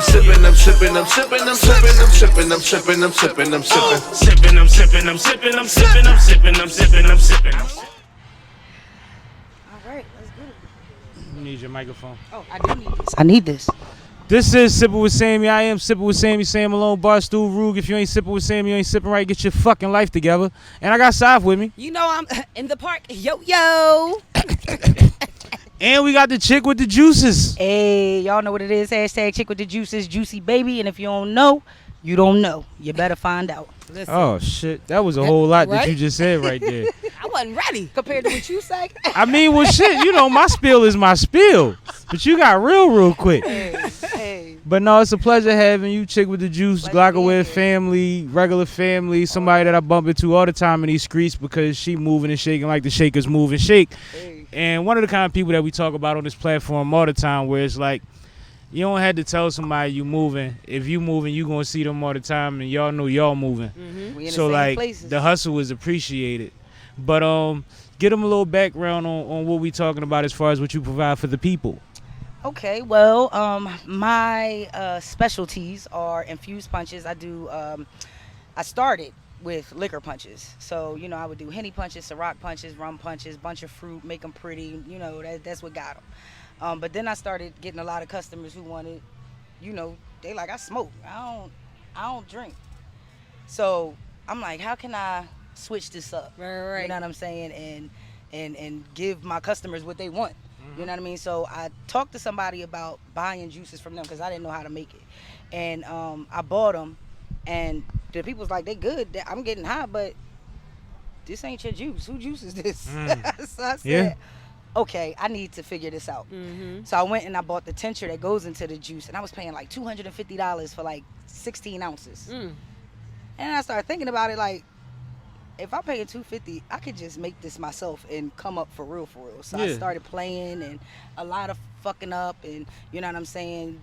sippin', I'm sippin', I'm sippin', I'm sippin', I'm sippin', I'm sippin', I'm sippin', I'm sippin'. Sippin', I'm sippin', I'm sippin', I'm sippin', I'm sippin', I'm sippin', I'm sippin'. All right, let's get it. You need your microphone. Oh, I do need this. I need this. This is Sippin' with Sammie. I am Sippin' with Sammie. Sam Malone, Barstool, Rug. If you ain't sippin' with Sammie, you ain't sippin' right. Get your fucking life together. And I got Sav with me. You know I'm in the park. Yo, yo. And we got the chick with the juices. Hey, y'all know what it is. Hashtag chick with the juices, juicy baby. And if you don't know, you don't know. You better find out. Listen, Oh, shit. That was a whole lot that Right? you just said right there. I wasn't ready. Compared to what you say. I mean, well, shit, you know, my spiel is my spiel. But you got real quick. Hey. But no, it's a pleasure having you, chick with the juice, Pleasure being glocawearradiostation here. family, regular family, somebody that I bump into all the time in these streets because she moving and shaking like the shakers move and shake. Hey. And one of the kind of people that we talk about on this platform all the time where it's like, you don't have to tell somebody you moving. If you moving, you going to see them all the time and y'all know y'all moving. We in the So same like places. the hustle is appreciated. But get them a little background on what we talking about as far as what you provide for the people. Okay, well, my specialties are infused punches. I started with liquor punches. So, you know, I would do Henny punches, Ciroc punches, rum punches, bunch of fruit, make them pretty. You know, that's what got them. But then I started getting a lot of customers who wanted, you know, they like, I smoke. I don't drink. So I'm like, how can I switch this up? Right. You know what I'm saying? And give my customers what they want. You know what I mean? So I talked to somebody about buying juices from them because I didn't know how to make it. And I bought them. And the people was like, they good. I'm getting high, but this ain't your juice. Who juices this? So I said, okay, I need to figure this out. So I went and I bought the tincture that goes into the juice. And I was paying like $250 for like 16 ounces. And I started thinking about it like, if I'm paying $250, I could just make this myself and come up for real. So I started playing and a lot of fucking up and you know what I'm saying?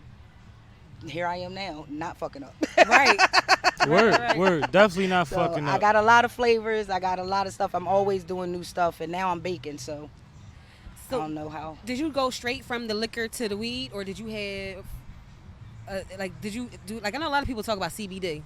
Here I am now, not fucking up. Right. Word. Definitely not So fucking up. I got a lot of flavors. I got a lot of stuff. I'm always doing new stuff and now I'm baking, so I don't know how. Did you go straight from the liquor to the weed, or did you have, did you do, like, I know a lot of people talk about CBD.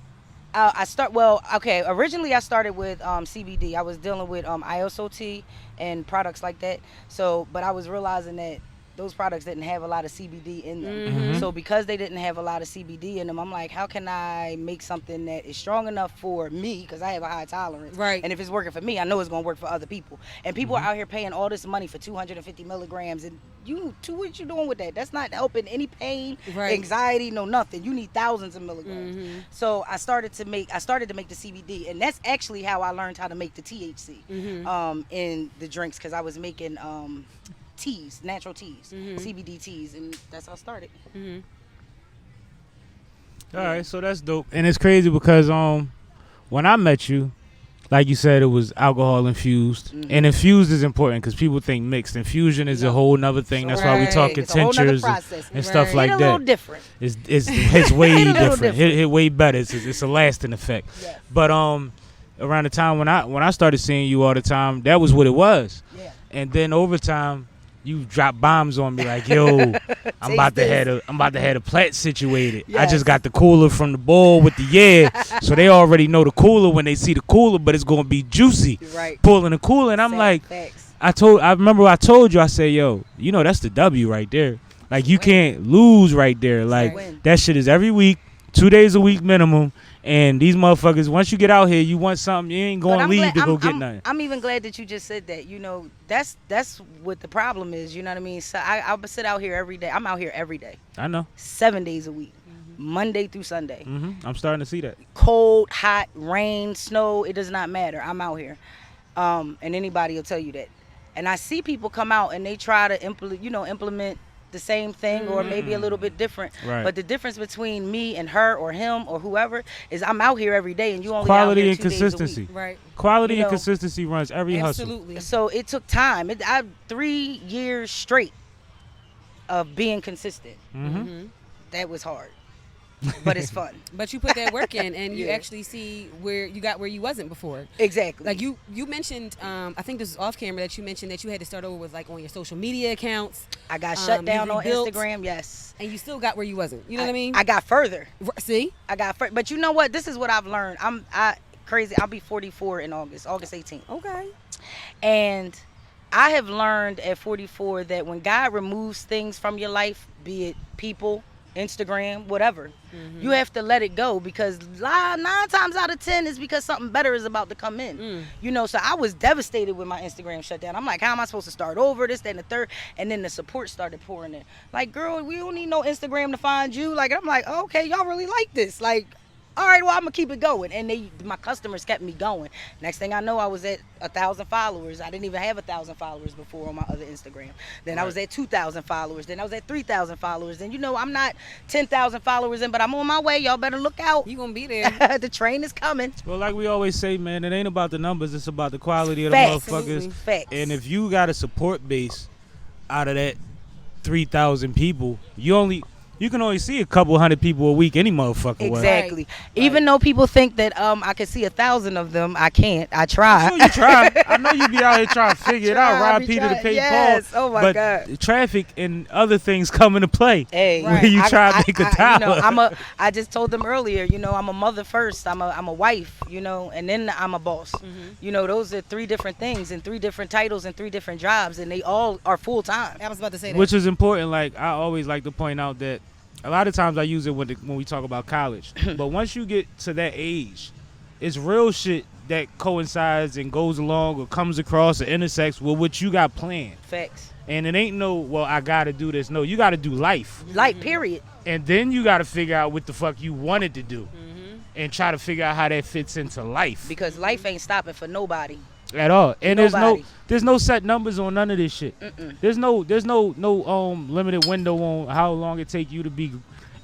Originally I started with CBD. I was dealing with ISOT and products like that. So, but I was realizing that those products didn't have a lot of CBD in them. So because they didn't have a lot of CBD in them, I'm like, how can I make something that is strong enough for me? Because I have a high tolerance. Right. And if it's working for me, I know it's going to work for other people. And people are out here paying all this money for 250 milligrams. And what you doing with that? That's not helping any pain, anxiety, no nothing. You need thousands of milligrams. So I started to make the CBD. And that's actually how I learned how to make the THC in the drinks, because I was making teas, natural teas, CBD teas, and that's how I started. All right, so that's dope. And it's crazy because when I met you, like you said, it was alcohol infused. And infused is important because people think mixed. Infusion is a whole nother thing. That's why we talking It's a whole nother tinctures process. and stuff like It's a that. little different. It's way Little different. different. It way better. It's a lasting effect. Yes. But around the time when I started seeing you all the time, that was what it was. Yeah. And then over time, you drop bombs on me like, yo, I'm about to have a plat situated. I Yes. just got the cooler from the bowl with the so they already know the cooler when they see the cooler, but it's gonna be juicy. Right. Pulling the cooler, and I'm like, Facts. I remember I told you, I said, yo, you know that's the W right there. Like you can't lose right there. Like win. that shit is every week, 2 days a week minimum. And these motherfuckers, once you get out here, you want something, you ain't going to leave to go get nothing. I'm even glad that you just said that. You know, that's what the problem is. You know what I mean? So I'll sit out here every day. I'm out here every day. I know. 7 days a week. Monday through Sunday. I'm starting to see that. Cold, hot, rain, snow, it does not matter. I'm out here. And anybody will tell you that. And I see people come out and they try to implement the same thing or maybe a little bit different. Right. But the difference between me and her or him or whoever is I'm out here every day and you only Quality out here and 2 days a week. consistency. Right. Quality You and know, consistency runs every hustle. Absolutely. So it took time. I 3 years straight of being consistent. That was hard. but it's fun. But you put that work in, and you Yeah. actually see where you got where you wasn't before. Exactly. Like you mentioned, I think this was off camera that you mentioned that you had to start over with like on your social media accounts. I got shut down you on rebuilt, Instagram. Yes. and you still got where you wasn't. You know what I mean? I got further. See, But you know what? This is what I've learned. Crazy. I'll be 44 in August 18th. okay. And I have learned at 44 that when God removes things from your life, be it people, Instagram, whatever, you have to let it go, because 9 times out of 10 is because something better is about to come in. You know, so I was devastated when my Instagram shut down. I'm like, how am I supposed to start over? This, that, and the third. And then the support started pouring in. Like, girl, we don't need no Instagram to find you. Like, I'm like, oh, okay, y'all really like this. Like, all right, well, I'm gonna keep it going. And my customers kept me going. Next thing I know, I was at 1,000 followers. I didn't even have 1,000 followers before on my other Instagram. Then I was at 2,000 followers. Then I was at 3,000 followers. And you know, I'm not 10,000 followers in, but I'm on my way. Y'all better look out. You gonna be there. The train is coming. Well, like we always say, man, it ain't about the numbers. It's about the quality of the Facts. motherfuckers. Absolutely. Facts. And if you got a support base out of that 3,000 people, you can only see a couple hundred people a week, any motherfucker. Exactly. Right. Even though people think that I can see 1,000 of them, I can't. I try. I know you try. I know you be out here trying to figure it out. I Rob be Peter to trying- pay yes. Paul. Oh my but God. traffic and other things come into play. Hey, Where you try to make a You know, dollar. I just told them earlier, you know, I'm a mother first. I'm a wife, you know, and then I'm a boss. You know, those are 3 different things and 3 different titles and 3 different jobs, and they all are full time. I was about to say that. Which is important. Like, I always like to point out that a lot of times I use it when we talk about college. But once you get to that age, it's real shit that coincides and goes along or comes across or intersects with what you got planned. Facts. And it ain't no, well, I got to do this. No, you got to do life. Like, period. And then you got to figure out what the fuck you wanted to do. And try to figure out how that fits into life. Because life ain't stopping for nobody. At all. And Nobody. there's no set numbers on none of this shit. There's no limited window on how long it take you to be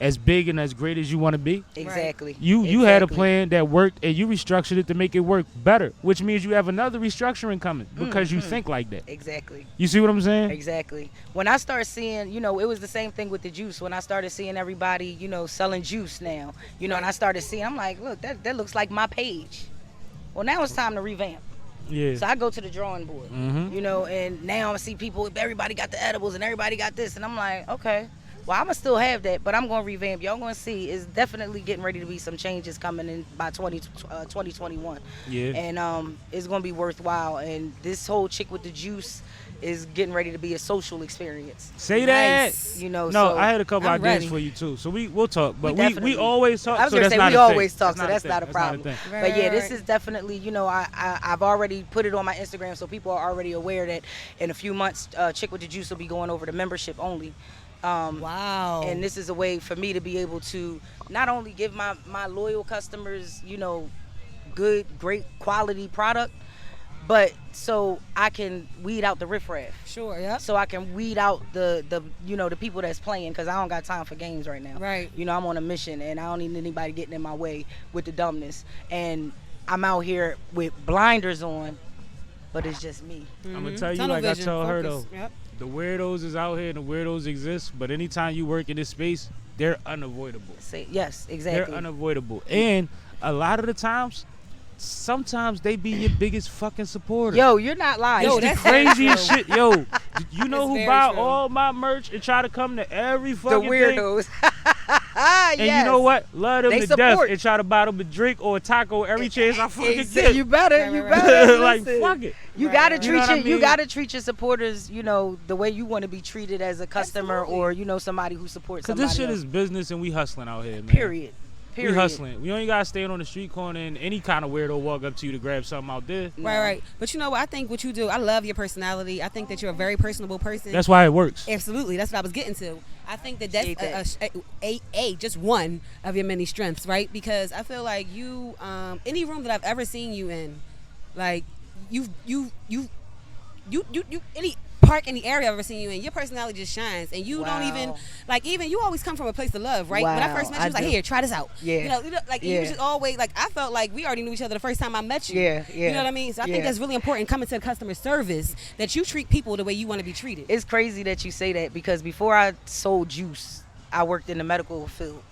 as big and as great as you want to be. Exactly. You had a plan that worked and you restructured it to make it work better, which means you have another restructuring coming because you think like that. Exactly. You see what I'm saying? Exactly. When I started seeing, you know, it was the same thing with the juice. When I started seeing everybody, you know, selling juice now, you know, and I started seeing, I'm like, look, that looks like my page. Well, now it's time to revamp. Yeah. So I go to the drawing board, you know, and now I see people, everybody got the edibles and everybody got this. And I'm like, okay, well, I'm going to still have that, but I'm going to revamp. Y'all going to see it's definitely getting ready to be some changes coming in by 2021. Yeah. And it's going to be worthwhile. And this whole Chick with the Juice is getting ready to be a social experience. Say Nice. that. You know, No, so I had a couple I'm ideas ready. for you too. So we'll talk, but we definitely- always talk. I was so gonna that's say not we a always thing. talk, so that's thing. not a That's problem. thing. But yeah, this Right. is definitely, you know, I've already put it on my Instagram, so people are already aware that in a few months, Chick with the Juice will be going over to membership only. Wow. And this is a way for me to be able to not only give my loyal customers, you know, good, great quality product, but so I can weed out the riffraff. Sure. Yep. So I can weed out the you know, the people that's playing, because I don't got time for games right now. Right. You know, I'm on a mission and I don't need anybody getting in my way with the dumbness. And I'm out here with blinders on, but it's just me. I'm gonna tell you, Tunnel like vision, I tell her though, focus. Yep. the weirdos is out here and the weirdos exist, but anytime you work in this space, they're unavoidable. Say yes, exactly. They're unavoidable. And a lot of the times, sometimes they be your biggest fucking supporter. Yo, you're not lying. Yo, It's the that's very craziest true. shit. Yo, you know That's who very buy true. all my merch and try to come to every the fucking thing? weirdos. And you know what? Love them They to death support. and try to buy them a drink or a taco every chance I fucking It's- get. you better, Right, you right, right. better. Like, listen. fuck it. You Right, gotta right. treat You know what I you mean? gotta treat your supporters, you know, the way you want to be treated as a customer Absolutely. or, you know, somebody who supports Because somebody this shit else. is business and we hustling out here, man. Period. We hustling. We only gotta stand on the street corner and any kind of weirdo walk up to you to grab something out there. Right, right. But you know what? I think what you do, I love your personality. I think that you're a very personable person. That's why it works. Absolutely. That's what I was getting to. I think that that's Appreciate just one of your many strengths, right? Because I feel like you, any room that I've ever seen you in, like you any park in the area I've ever seen you in, your personality just shines, and you don't even Wow. like even you always come from a place of love, right? When I Wow, first met you, I was like, do. here, try this out. Yeah. You know, like you Yeah. was just always like I felt like we already knew each other the first time I met you. Yeah, yeah. You know what I mean? So I think Yeah. that's really important coming to customer service that you treat people the way you want to be treated. It's crazy that you say that, because before I sold juice, I worked in the medical field.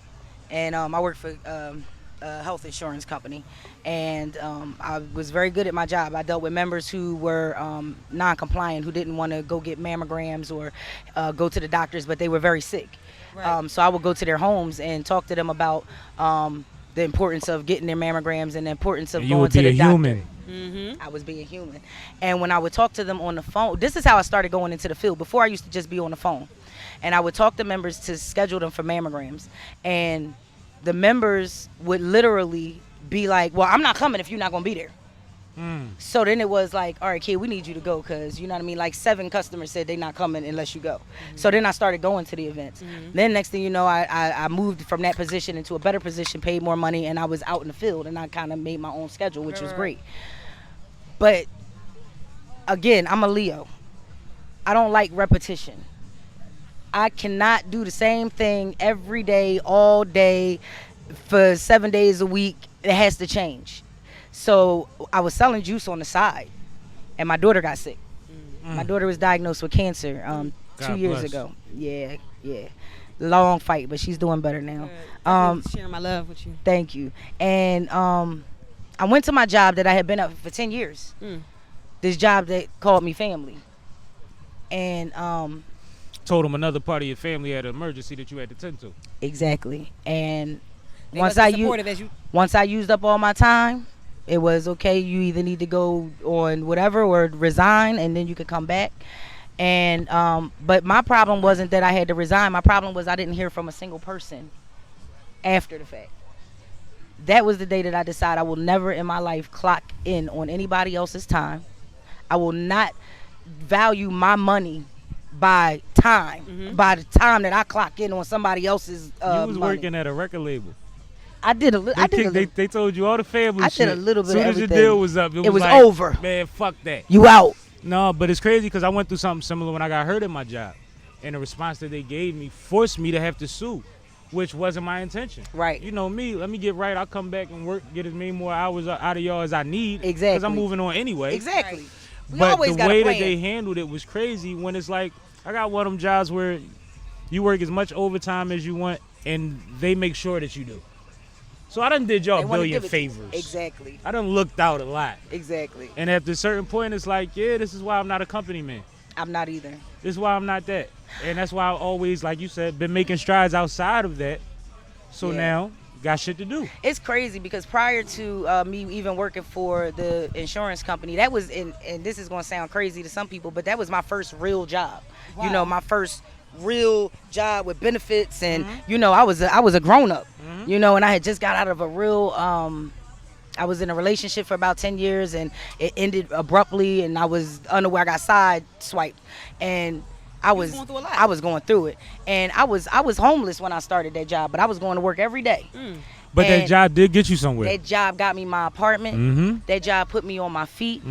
and I worked for a health insurance company, and I was very good at my job. I dealt with members who were non-compliant, who didn't want to go get mammograms or go to the doctors, but they were very sick. Right. So I would go to their homes and talk to them about the importance of getting their mammograms and the importance of You going would to be the a doctor. human. Mm-hmm. I was being human. And when I would talk to them on the phone, this is how I started going into the field. Before, I used to just be on the phone. And I would talk to members to schedule them for mammograms. And the members would literally be like, well, I'm not coming if you're not going to be there. So then it was like, all right, kid, we need you to go, because, you know what I mean? Like 7 customers said they're not coming unless you go. So then I started going to the events. Then next thing you know, I moved from that position into a better position, paid more money, and I was out in the field, and I kind of made my own schedule, which was great. But again, I'm a Leo. I don't like repetition. I cannot do the same thing every day, all day, for 7 days a week. It has to change. So I was selling juice on the side, and my daughter got sick. My daughter was diagnosed with cancer 2 years bless. ago. Yeah. Long fight, but she's doing better now. Sharing my love with you. Thank you. And I went to my job that I had been at for 10 years. This job that called me family. And Told them another part of your family had an emergency that you had to tend to. exactly. And They once wasn't supportive as you. once I used up all my time, it was okay. You either need to go on whatever or resign, and then you could come back. And but my problem wasn't that I had to resign. My problem was I didn't hear from a single person after the fact. That was the day that I decided I will never in my life clock in on anybody else's time. I will not value my money by time, by the time that I clock in on somebody else's You was money. working at a record label. I did a little. They told you all the family I shit. did a little bit Soon of as your everything. deal was up, it was like, over. Man, fuck that. You out. No, but it's crazy because I went through something similar when I got hurt at my job. And the response that they gave me forced me to have to sue, which wasn't my intention. Right. You know me, let me get right. I'll come back and work, get as many more hours out of y'all as I need. Exactly. Because I'm moving on anyway. Exactly. We But always the got a way plan. that they handled it was crazy when it's like, I got one of them jobs where you work as much overtime as you want and they make sure that you do. So I done did y'all They a wanna billion give it- favors. Exactly. I done looked out a lot. Exactly. And at a certain point, it's like, yeah, this is why I'm not a company man. I'm not either. This is why I'm not that. And that's why I've always, like you said, been making strides outside of that. So Yeah. now, got shit to do. It's crazy because prior to me even working for the insurance company, that was and this is going to sound crazy to some people, but that was my first real job. You know, my first real job with benefits, and you know, I was a grown up. You know, and I had just got out of a real I was in a relationship for about 10 years and it ended abruptly, and I was unaware. I got side swiped, and I was going through a lot. I was going through it, and I was homeless when I started that job, but I was going to work every day. But that And job did get you somewhere. That job got me my apartment. That job put me on my feet.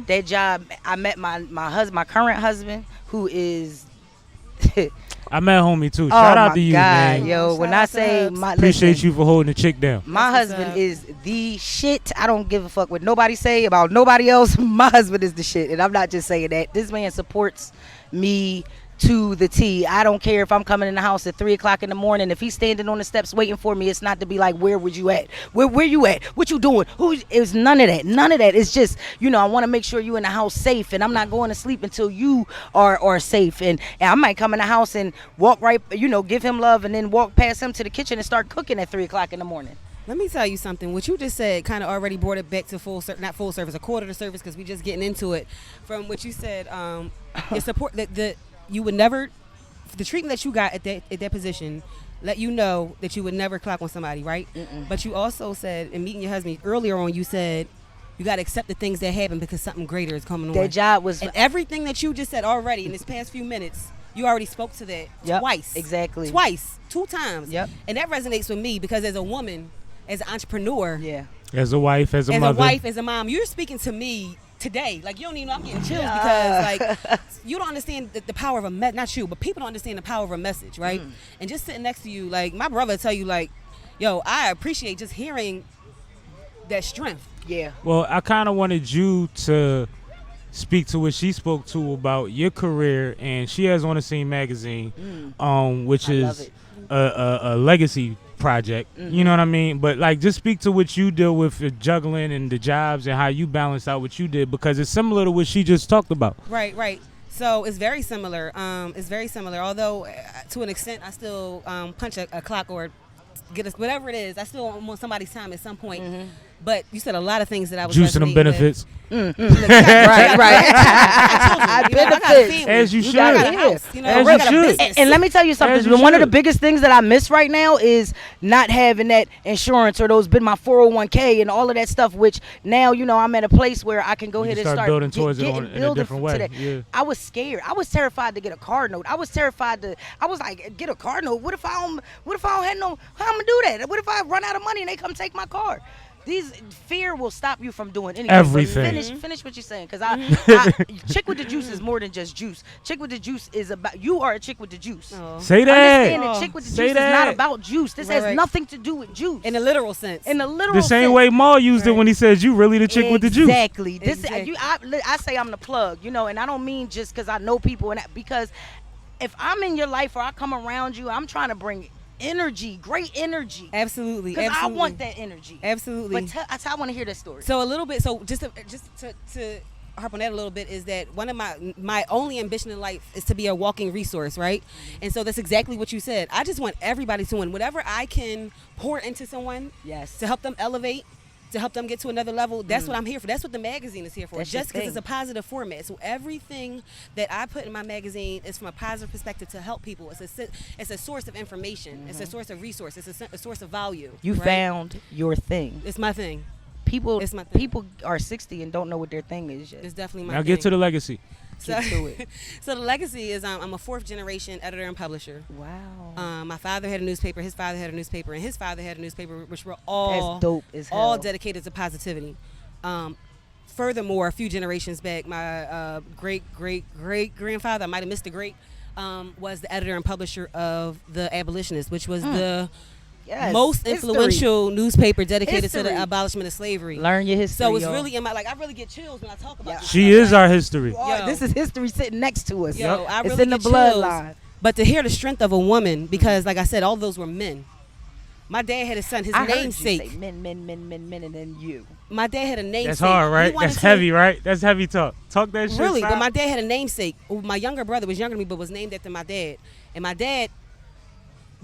That job, I met my husband, my current husband, who is I met homie too. oh Shout out my to you, God, man. yo. When I out to say Hubs. my Appreciate listen, you for holding the chick down. my That's what's husband up. is the shit. I don't give a fuck what nobody say about nobody else. My husband is the shit, and I'm not just saying that. This man supports me to the T. I don't care if I'm coming in the house at 3 o'clock in the morning. If he's standing on the steps waiting for me, it's not to be like, where would you at? Where you at? What you doing? It's none of that. None of that. It's just, you know, I want to make sure you in the house safe, and I'm not going to sleep until you are safe. And I might come in the house and walk right, you know, give him love, and then walk past him to the kitchen and start cooking at 3 o'clock in the morning. Let me tell you something. What you just said kind of already brought it back to not full service, a quarter to service, because we just getting into it. From what you said, your support, you would never, the treatment that you got at that position, let you know that you would never clock on somebody, right? But you also said, in meeting your husband earlier on, you said you got to accept the things that happen because something greater is coming on. That job was And everything that you just said already in this past few minutes, you already spoke to that Yep, twice. exactly. Twice. 2 times. Yep. And that resonates with me because as a woman, as an entrepreneur, yeah. As a wife, as a as mother. a wife, as a mom, you're speaking to me today. Like, you don't even know, I'm getting chills because, like, you don't understand the power of a message. Not you, but people don't understand the power of a message, right? And just sitting next to you, like, my brother tell you, like, yo, I appreciate just hearing that strength. Yeah. Well, I kind of wanted you to speak to what she spoke to about your career, and she has On the Scene magazine, which I love is it. a legacy project. You know what I mean? But like, just speak to what you deal with, the juggling and the jobs, and how you balance out what you did, because it's similar to what she just talked about. Right. So it's very similar. Although to an extent, I still punch a clock or get us whatever it is. I still want somebody's time at some point. But you said a lot of things that I was Juicing them benefits. right. Benefits. As you should. As you should. And let me tell you As something. you One of the should. biggest things that I miss right now is not having that insurance or those been my 401k and all of that stuff. Which now I'm at a place where I can go ahead and start building towards it in a building different way. today. Yeah. I was scared. I was terrified to get a car note. I was like, get a car note. What if I don't have no? How I'm gonna do that? What if I run out of money and they come take my car? Fear will stop you from doing anything. Everything. Finish what you're saying, because I Chick with the Juice is more than just juice. Chick with the Juice is about, you are a chick with the juice. Say that. Understand that Chick with the Say Juice that. is not about juice. This has Right. nothing to do with juice. in a literal sense. The same way Maul used it when he says you really the chick with the juice. Exactly. Exactly. I say I'm the plug, and I don't mean just because I know people, because if I'm in your life or I come around you, I'm trying to bring energy, great energy. Absolutely. Because I want that energy. Absolutely. But I want to hear that story. So a little bit. So just to harp on that a little bit is that one of my only ambition in life is to be a walking resource, right? And so that's exactly what you said. I just want everybody to win. Whatever I can pour into someone, Yes. to help them elevate, to help them get to another level. That's what I'm here for. That's what the magazine is here for. That's your Just because thing. it's a positive format. So everything that I put in my magazine is from a positive perspective to help people. It's a source of information. It's a source of resource. It's a source of value. You right? found your thing. It's my thing. People It's my thing. people are 60 and don't know what their thing is yet. It's definitely my Now thing. get to the legacy. So, to it. so the legacy is I'm a 4th generation editor and publisher. Wow. My father had a newspaper, his father had a newspaper, and his father had a newspaper, which were all That's dope as hell. all dedicated to positivity. Furthermore, a few generations back, my great grandfather, I might have missed the great, was the editor and publisher of the Abolitionist, which was the Yes. most History. influential newspaper dedicated to History. the abolishment of slavery. Learn your history. So it's y'all. really in my I really get chills when I talk about this She stuff, is right? our history. Oh, this is history sitting next to us. Yo, I It's really in the get chills. bloodline. But to hear the strength of a woman, because like I said, all those were men. My dad had a son, his I heard you namesake. say men, and then you. My dad had a namesake. That's hard, He right? wanted That's to- heavy, right? That's heavy talk. Talk that shit. Really, Si. but my dad had a namesake. My younger brother was younger than me, but was named after my dad. And my dad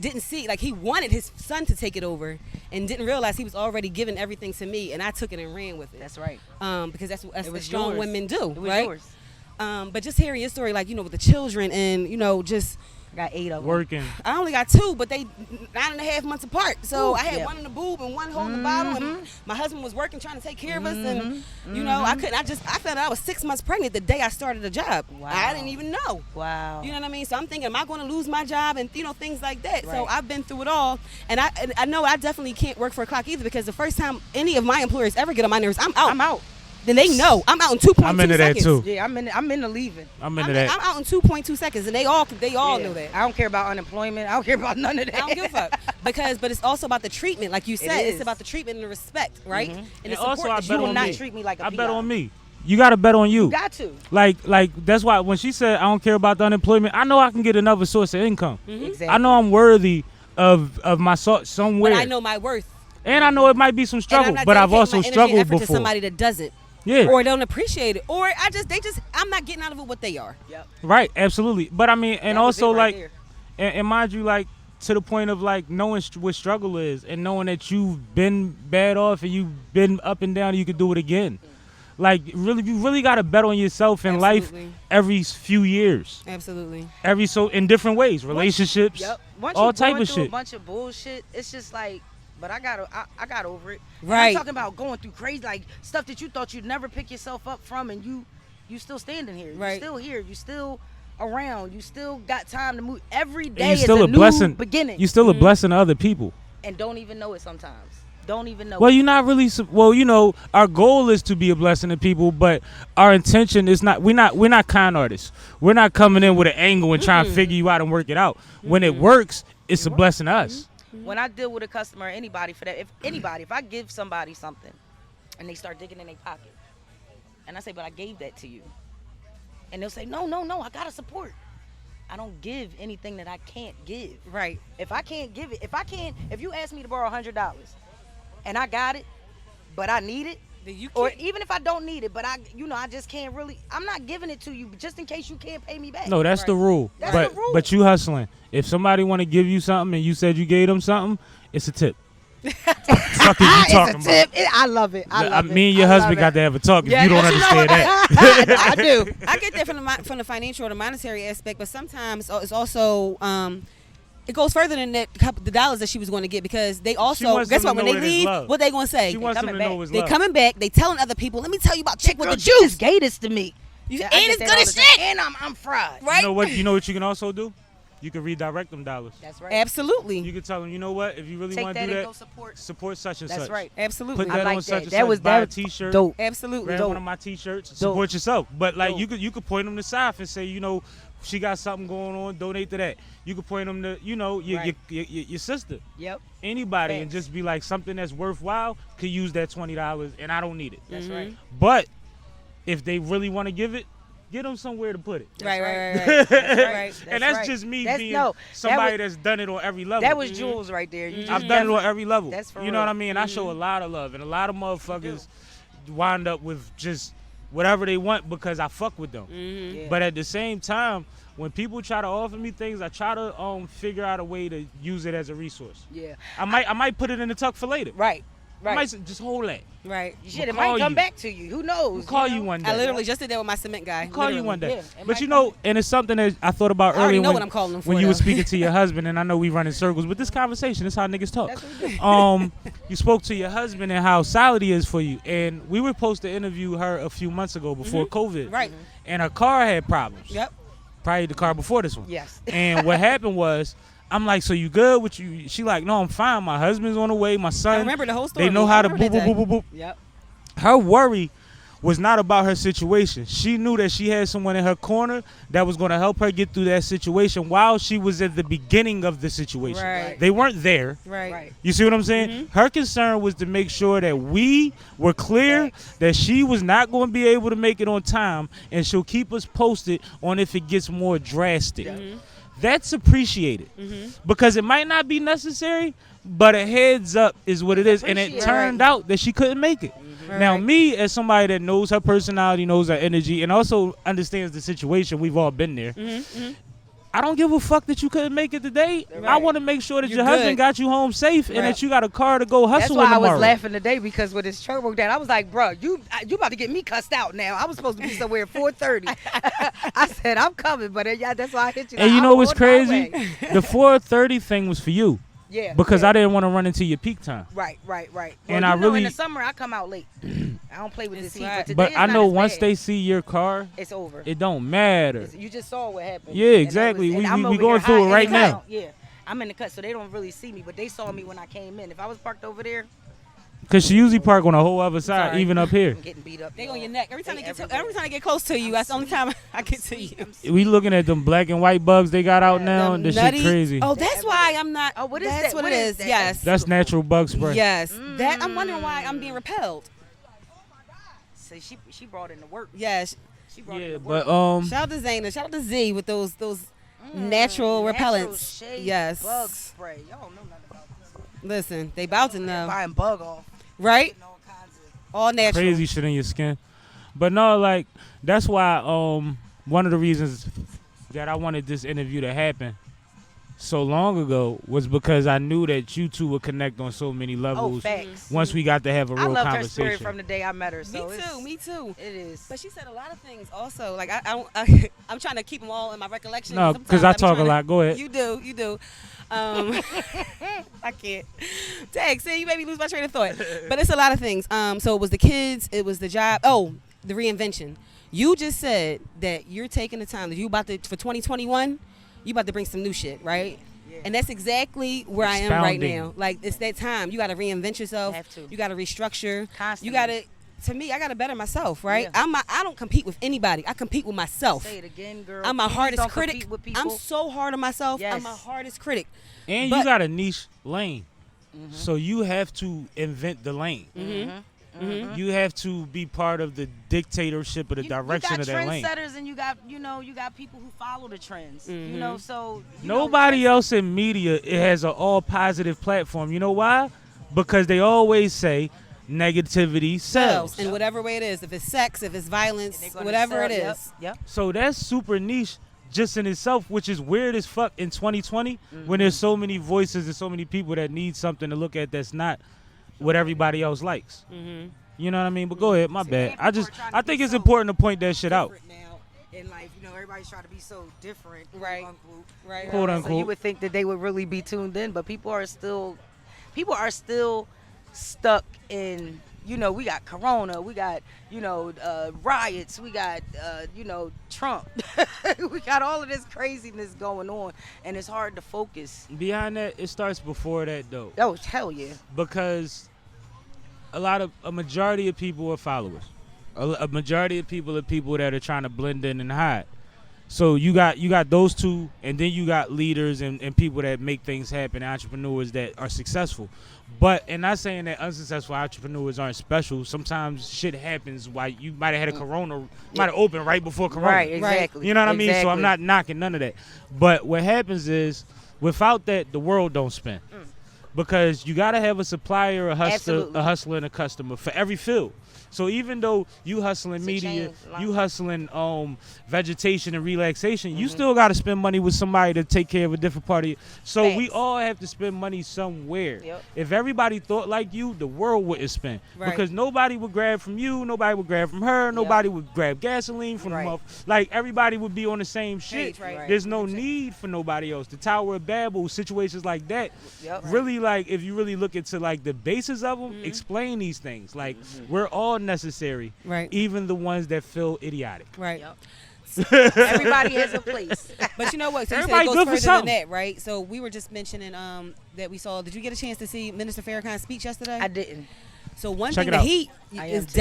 didn't see, like he wanted his son to take it over and didn't realize he was already giving everything to me, and I took it and ran with it. That's right. Because that's It what was strong yours. women do, It was right? yours. But just hearing your story, like, with the children and, just I got 8 of them. Working. I only got 2, but they 9.5 months apart. So Ooh, I had yeah. one in the boob and one holding the bottle, and my husband was working trying to take care of us, and I couldn't. I found out I was 6 months pregnant the day I started the job. Wow. I didn't even know. Wow. You know what I mean? So I'm thinking, am I going to lose my job and things like that? So Right. I've been through it all, and I know I definitely can't work for a clock either, because the first time any of my employers ever get on my nerves, I'm out. I'm out. Then they know I'm out in 2.2 I'm into that seconds. too. Yeah, I'm in the leaving. I'm I'm into that. out in 2.2 seconds, and they all Yeah. know that. I don't care about unemployment. I don't care about none of that. I don't give a fuck. But it's also about the treatment, like you said. is. It's about the treatment and the respect, right? And And the also, support I that bet you will on not me. treat me like a I bet PI. on me. You got to bet on you. You got to. Like that's why when she said I don't care about the unemployment, I know I can get another source of income. Exactly. I know I'm worthy of my somewhere. But I know my worth. And I know it might be some And struggle, I'm not but I've dedicating also my energy and struggled effort to before. somebody that doesn't. Yeah. Or don't appreciate it. Or I'm not getting out of it what they are. Yep. Right, absolutely. But I mean, and That was also it right like, there. and mind you, like to the point of like knowing what struggle is and knowing that you've been bad off and you've been up and down, and you could do it again. Like really, you really got to bet on yourself in Absolutely. life every few years, Absolutely. in different ways, relationships, Yep. Once all you type going of through shit. a bunch of bullshit, it's just like, but I got over it. And Right. I'm talking about going through crazy, like stuff that you thought you'd never pick yourself up from, and you still standing here. Right. You still here. You still around. You still got time to move. Every And day you is still a a new blessing. beginning. You still a blessing to other people. And don't even know it sometimes. Don't even know. Well, it. you're not really. Well, our goal is to be a blessing to people, but our intention is not. We're not con artists. We're not coming in with an angle and trying to figure you out and work it out. When it works, it's a blessing to us. When I deal with a customer or anybody for that, if I give somebody something and they start digging in their pocket, and I say, but I gave that to you, and they'll say, no, I gotta support. I don't give anything that I can't give. Right. If I can't give it, if you ask me to borrow $100 and I got it, but I need it, Then you or can't- even if I don't need it, but I just can't really, I'm not giving it to you just in case you can't pay me back. No, that's the rule. That's but the rule. but you hustling. If somebody want to give you something and you said you gave them something, it's a tip. Fuck is you talking It's a tip. about? I love it. I love it. Me and your I love husband it. got to have a talk if Yeah, you don't but you know understand what? that. I do. I get that from the financial or the monetary aspect, but sometimes it's also it goes further than that. The dollars that she was going to get, because they also wants guess them what, to when know they that it's leave, love. what they going to say? She wants them to coming know back. it's They love. coming back. They telling other people. Let me tell you about Chick with Girl, the you juice. just gave this to me. You, I and get it's that good all as the shit. time. And I'm fried. Right. You know what you can also do? You can redirect them dollars. That's right. Absolutely. You can tell them, you know what? If you really Take want that to do and that, go support. support such and That's such. right. Absolutely. Put that I like on such that. and That such. was Buy a that t-shirt. dope. Absolutely. Grab Dope. one of my t-shirts. Dope. Support yourself. But like Dope. you could point them to Saf and say, you know, she got something going on. Donate to that. You could point them to, you know, Right. your sister. Yep. Anybody, and Thanks. just be like, something that's worthwhile could use that $20 and I don't need it. That's right. But if they really want to give it, get them somewhere to put it. Right. That's right. And that's right. just me That's- being no, somebody that was, that's done it on every level. that was Jules right there. You I've just done it never- on every level. That's for You know real. what I mean? I show a lot of love, and a lot of motherfuckers wind up with just whatever they want because I fuck with them. Yeah. But at the same time, when people try to offer me things, I try to figure out a way to use it as a resource. Yeah. I might put it in the tuck for later. Right. I Right. might say, just hold that. Right. Shit, it I'll call might come you. back to you. Who knows? We'll call know? you one day. I literally just did that with my cement guy. I'll call you literally. one day. Yeah, it But might you come know, and it's something that I thought about I already earlier know when, what I'm calling him for, when you were though. speaking to your husband, and I know we run in circles, but this conversation is how niggas talk. That's what we do. You spoke to your husband and how solid he is for you, and we were supposed to interview her a few months ago before COVID. Right. And her car had problems. Yep. Probably the car before this one. Yes. And what happened was, I'm like, so you good with you? She like, no, I'm fine. My husband's on the way. My son. I remember the whole story. They know I how to remember boop, that boop, day. boop, boop, boop. Yep. Her worry was not about her situation. She knew that she had someone in her corner that was going to help her get through that situation while she was at the beginning of the situation. Right. They weren't there. Right. Right. You see what I'm saying? Her concern was to make sure that we were clear that she was not going to be able to make it on time, and she'll keep us posted on if it gets more drastic. That's appreciated because it might not be necessary, but a heads up is what it is. And it Appreciate it. turned out that she couldn't make it. Now, me as somebody that knows her personality, knows her energy, and also understands the situation, we've all been there. I don't give a fuck that you couldn't make it today. I want to make sure that You're your husband good. got you home safe and Right. that you got a car to go That's hustle why I tomorrow. was laughing today, because when his truck broke down, I was like, bro, you about to get me cussed out now. I was supposed to be somewhere at 4:30. I said, I'm coming, but yeah, that's why I hit you. And like, you know I'm what's on my crazy? way. The 4:30 thing was for you Yeah. because yeah. I didn't want to run into your peak time. Right. Well, And you I know, in really- the summer I come out late. I don't play with this heat. right. But, today But is I not know as once bad. they see your car, it's over. it don't matter. You just saw what happened. Yeah, And that exactly. was- and We- I'm we over going here through it hot in right the now. cut. Yeah, I'm in the cut, so they don't really see me, but they saw me when I came in. If I was parked over there, Because she usually park on the whole other side, Sorry. even up here. I'm getting beat up. They on y'all. your neck. Every time They they get everywhere. every time I get close to you, that's the only time I get to you. We looking at them black and white bugs they got out now. Them This nutty- shit crazy. Oh, that's why I'm not. Oh, what is that's that? what What it is is. that? Yes. That's natural bug spray. Yes. That I'm wondering why I'm being repelled. So she brought in the work. Yes. She brought in Yeah, the work. but Shout out to Zayna. Shout out to Z with those natural repellents. shade Yes. Bug spray. Y'all don't know nothing about this. Listen, they about to know, Buying bug off. right? Getting all kinds of. All natural. crazy shit in your skin. But no, like that's why one of the reasons that I wanted this interview to happen so long ago was because I knew that you two would connect on so many Oh, levels facts. once we got to have a I real loved her spirit conversation. from the day I met her. Me So it's- too. Me too. It is. But she said a lot of things also. Like I'm trying to keep them all in my recollection. No, Sometimes because I be talk a trying to- lot. Go ahead. You do. I can't. Dang, see, you made me lose my train of thought. But it's a lot of things. So it was the kids, it was the job. Oh, the reinvention. You just said that you're taking the time that you about to for 2021. You about to bring some new shit, right? Yeah. And that's exactly where I am right Expounding. now. Like it's that time. You got to reinvent yourself. Have to. You got to restructure. Constantly. You got to. To me, I got to better myself, right? Yeah. I don't compete with anybody. I compete with myself. Say it again, girl. I'm my Please hardest don't critic. compete with people. I'm so hard on myself. I'm Yes. my hardest critic. And But- you got a niche lane, so you have to invent the lane. You have to be part of the dictatorship of the direction of that lane. You got trendsetters and you got people who follow the trends. You know, so Nobody else in media it has an all positive platform. You know why? Because they always say negativity sells. In whatever way it is. If it's sex, if it's violence, whatever it is. Yep. So that's super niche just in itself, which is weird as fuck in 2020 when there's so many voices and so many people that need something to look at that's not what everybody else likes. You know what I mean? But go ahead, my bad. I think it's important to point that shit out. Now in life, you know, everybody's trying to be so different, Right. Right. Quote So unquote. you would think that they would really be tuned in, but people are still stuck in. You know, we got Corona, we got, riots, we got, Trump. We got all of this craziness going on, and it's hard to focus. Behind that, it starts before that, though. Oh, hell yeah. Because a majority of people are followers. A majority of people are people that are trying to blend in and hide. So you got those two, and then you got leaders and people that make things happen, entrepreneurs that are successful. And not saying that unsuccessful entrepreneurs aren't special. Sometimes shit happens while you might have had a Corona, might have opened right before Corona. Right, exactly. You know what I mean? So Exactly. I'm not knocking none of that. But what happens is, without that, the world don't spin. Because you got to have a supplier, a hustler, and a customer for every field. So even though you hustling media, you hustling vegetation and relaxation, you still got to spend money with somebody to take care of a different part of you. So we all have to spend money somewhere. Yep. If everybody thought like you, the world wouldn't spin. Right. Because nobody would grab from you, nobody would grab from her, nobody would grab gasoline from Right. them. Like everybody would be on the same shit. Right. There's no need for nobody else. The Tower of Babel, situations like that, Yep. really like if you really look into like the basis of them, explain these things. Like we're all necessary, Right. even the ones that feel idiotic. Right. Yep. Everybody has a place. But you know what? So you said Everybody it goes good for further than something. that, right? So we were just mentioning that we saw. Did you get a chance to see Minister Farrakhan's speech yesterday? I didn't. So one Check thing it that out. he I is am today.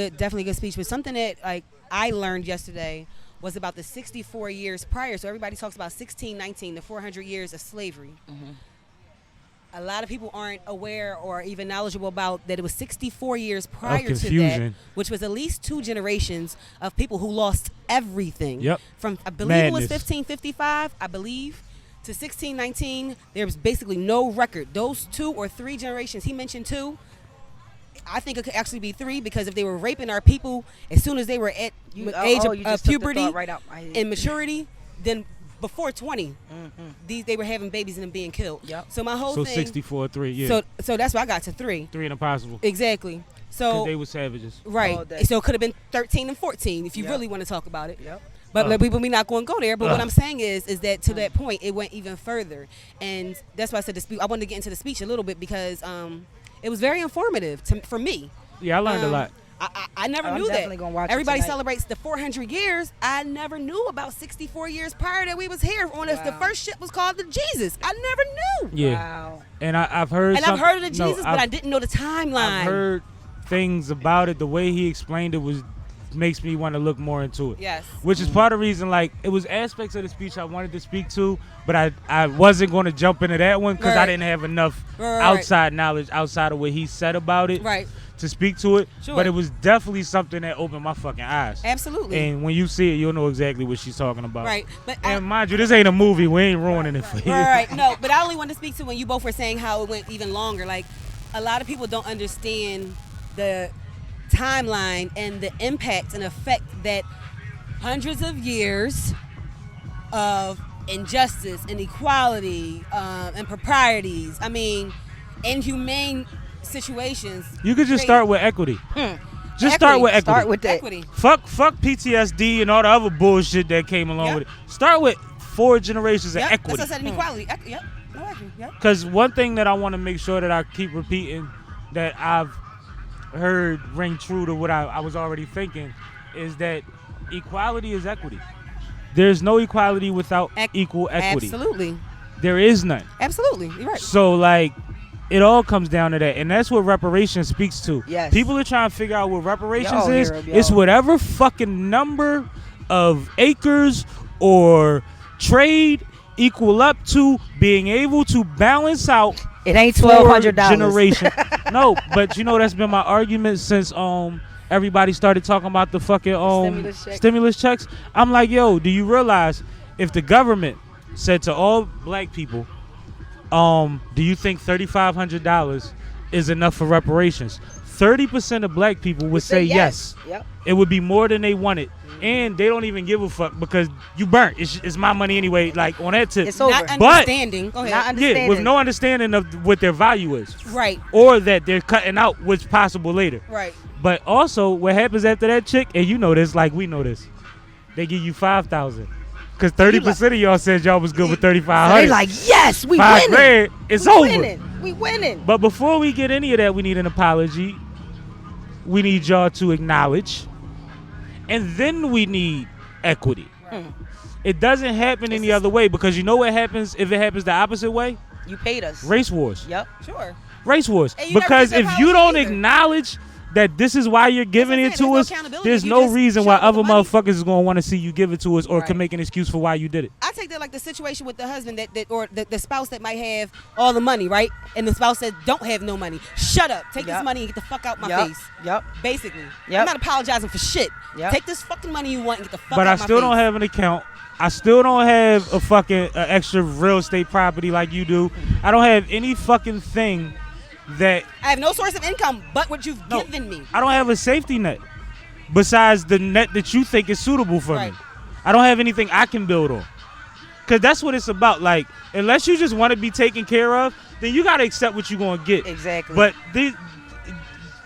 definitely a good speech, but something that like I learned yesterday was about the 64 years prior. So everybody talks about 1619, the 400 years of slavery. A lot of people aren't aware or even knowledgeable about that it was 64 years prior to that, confusion. which was at least 2 generations of people who lost everything. Yep. From, I believe it was Madness. 1555, I believe, to 1619. There was basically no record. Those 2 or 3 generations, he mentioned 2. I think it could actually be 3 because if they were raping our people as soon as they were at age you of just took the puberty thought right out my head. and maturity, then before 20, they were having babies and them being killed. Yep. So my whole So thing. 64, 3, yeah. So that's why I got to 3. 3 and impossible. Exactly. Because So they were savages. All right. day. So it could have been 13 and 14 if you Yep. really want to talk about it. Yep. But like, we're not going to go there. But what I'm saying is that to that point, it went even further, and that's why I said the speech. I wanted to get into the speech a little bit because it was very informative for me. Yeah, I learned a lot. I never I'm knew that. definitely gonna watch it Everybody tonight. celebrates the 400 years. I never knew about 64 years prior that we was here on if the Wow. first ship was called the Jesus. I never knew. Yeah. Wow. And I've heard And I've heard of the no, Jesus, but I didn't know the timeline. I've heard things about it. The way he explained it makes me want to look more into it. Yes. Which is part of the reason, like, it was aspects of the speech I wanted to speak to, but I wasn't going to jump into that one because I Right. didn't have enough Right. outside knowledge outside of what he said about it Right. to speak to it. Sure. But it was definitely something that opened my fucking eyes. Absolutely. And when you see it, you'll know exactly what she's talking about. Right. But And mind you, this ain't a movie. We ain't ruining it for you. Right. No, but I only wanted to speak to when you both were saying how it went even longer. Like, a lot of people don't understand the timeline and the impact and effect that hundreds of years of injustice, inequality, and proprieties. I mean, inhumane situations. You could just create- start with equity. Just start with equity. Start with that. equity. Fuck PTSD and all the other bullshit that came along Yep. with it. Start with 4 generations of Yep. equity. That's what I said, inequality. Yep. No equity. Yep. Because one thing that I want to make sure that I keep repeating that I've heard ring true to what I was already thinking is that equality is equity. There's no equality without equal equity. Absolutely. There is none. Absolutely. You're right. So, like, it all comes down to that. And that's what reparations speaks to. Yes. People are trying to figure out what reparations Y'all is. hear 'em, It's y'all. whatever fucking number of acres or trade equal up to being able to balance out It ain't for $1,200. generation. No, but you know that's been my argument since everybody started talking about the fucking stimulus checks. I'm like, yo, do you realize if the government said to all black people, do you think $3,500 is enough for reparations? 30% of black people would say yes. Yep. It would be more than they wanted. And they don't even give a fuck because you burnt. It's my money anyway, like on that tip. It's over. Not understanding. Go ahead. Not understanding. Yeah, with no understanding of what their value is. Right. Or that they're cutting out what's possible later. Right. But also, what happens after that, Chick, and you know this, like we know this, they give you $5,000. Because 30% of y'all said y'all was good with $3,500. They like, yes, we $5 winning. grand, it's we over. Winning. We winning. But before we get any of that, we need an apology. We need y'all to acknowledge. And then we need equity. Right. It doesn't happen any other way because you know what happens if it happens the opposite way? You paid us. Race wars. Yep. Sure. Race wars. And you Because never if took you don't apology either. acknowledge that this is why you're giving it That's to what I'm us, saying, there's no accountability. there's You no just reason why show the other money. motherfuckers is going to want to see you give it to us or Right. can make an excuse for why you did it. I take that like the situation with the husband that or the spouse that might have all the money, right? And the spouse that don't have no money. Shut up. Take Yep. this money and get the fuck out my Yep. face. Yep. Basically. Yep. I'm not apologizing for shit. Yep. Take this fucking money you want and get the fuck But out I my still face. don't have an account. I still don't have a fucking extra real estate property like you do. I don't have any fucking thing that I have no source of income but what you've given me. I don't have a safety net besides the net that you think is suitable for Right. me. I don't have anything I can build on. Because that's what it's about. Like, unless you just want to be taken care of, then you got to accept what you're going to get. Exactly. But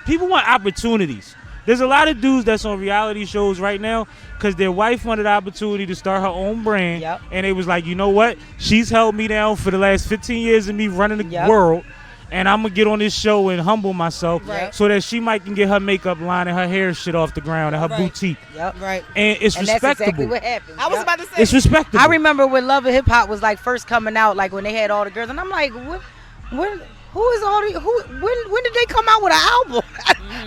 people want opportunities. There's a lot of dudes that's on reality shows right now because their wife wanted the opportunity to start her own brand. Yep. And they was like, you know what? She's held me down for the last 15 years of me running the Yep. world. And I'm going to get on this show and humble myself Right. so that she might can get her makeup line and her hair shit off the ground and her Right. boutique. Yep. Right. And it's And that's respectable. exactly what happened. I was Yep. about to say It's respectable. I remember when Love and Hip Hop was like first coming out, like when they had all the girls, and I'm like, who is all the when did they come out with an album?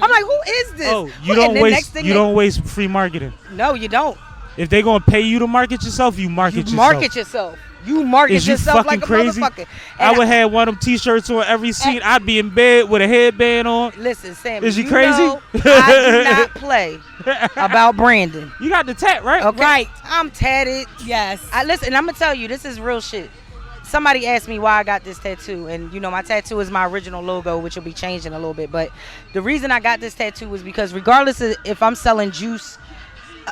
I'm like, who is this? Oh, you And don't the next waste. thing You don't waste free marketing. No, you don't. If they gonna pay you to market yourself, you market You yourself. market yourself. You market Is you yourself fucking like a crazy? motherfucker. I And would have one of them T-shirts on every scene. I'd be in bed with a headband on. Listen, Sam. Is you crazy? Know I do not play about branding. You got the tat right? Okay. Right. I'm tatted. yes. Listen, I'm gonna tell you, this is real shit. Somebody asked me why I got this tattoo, and you know my tattoo is my original logo, which will be changing a little bit. But the reason I got this tattoo was because regardless of if I'm selling juice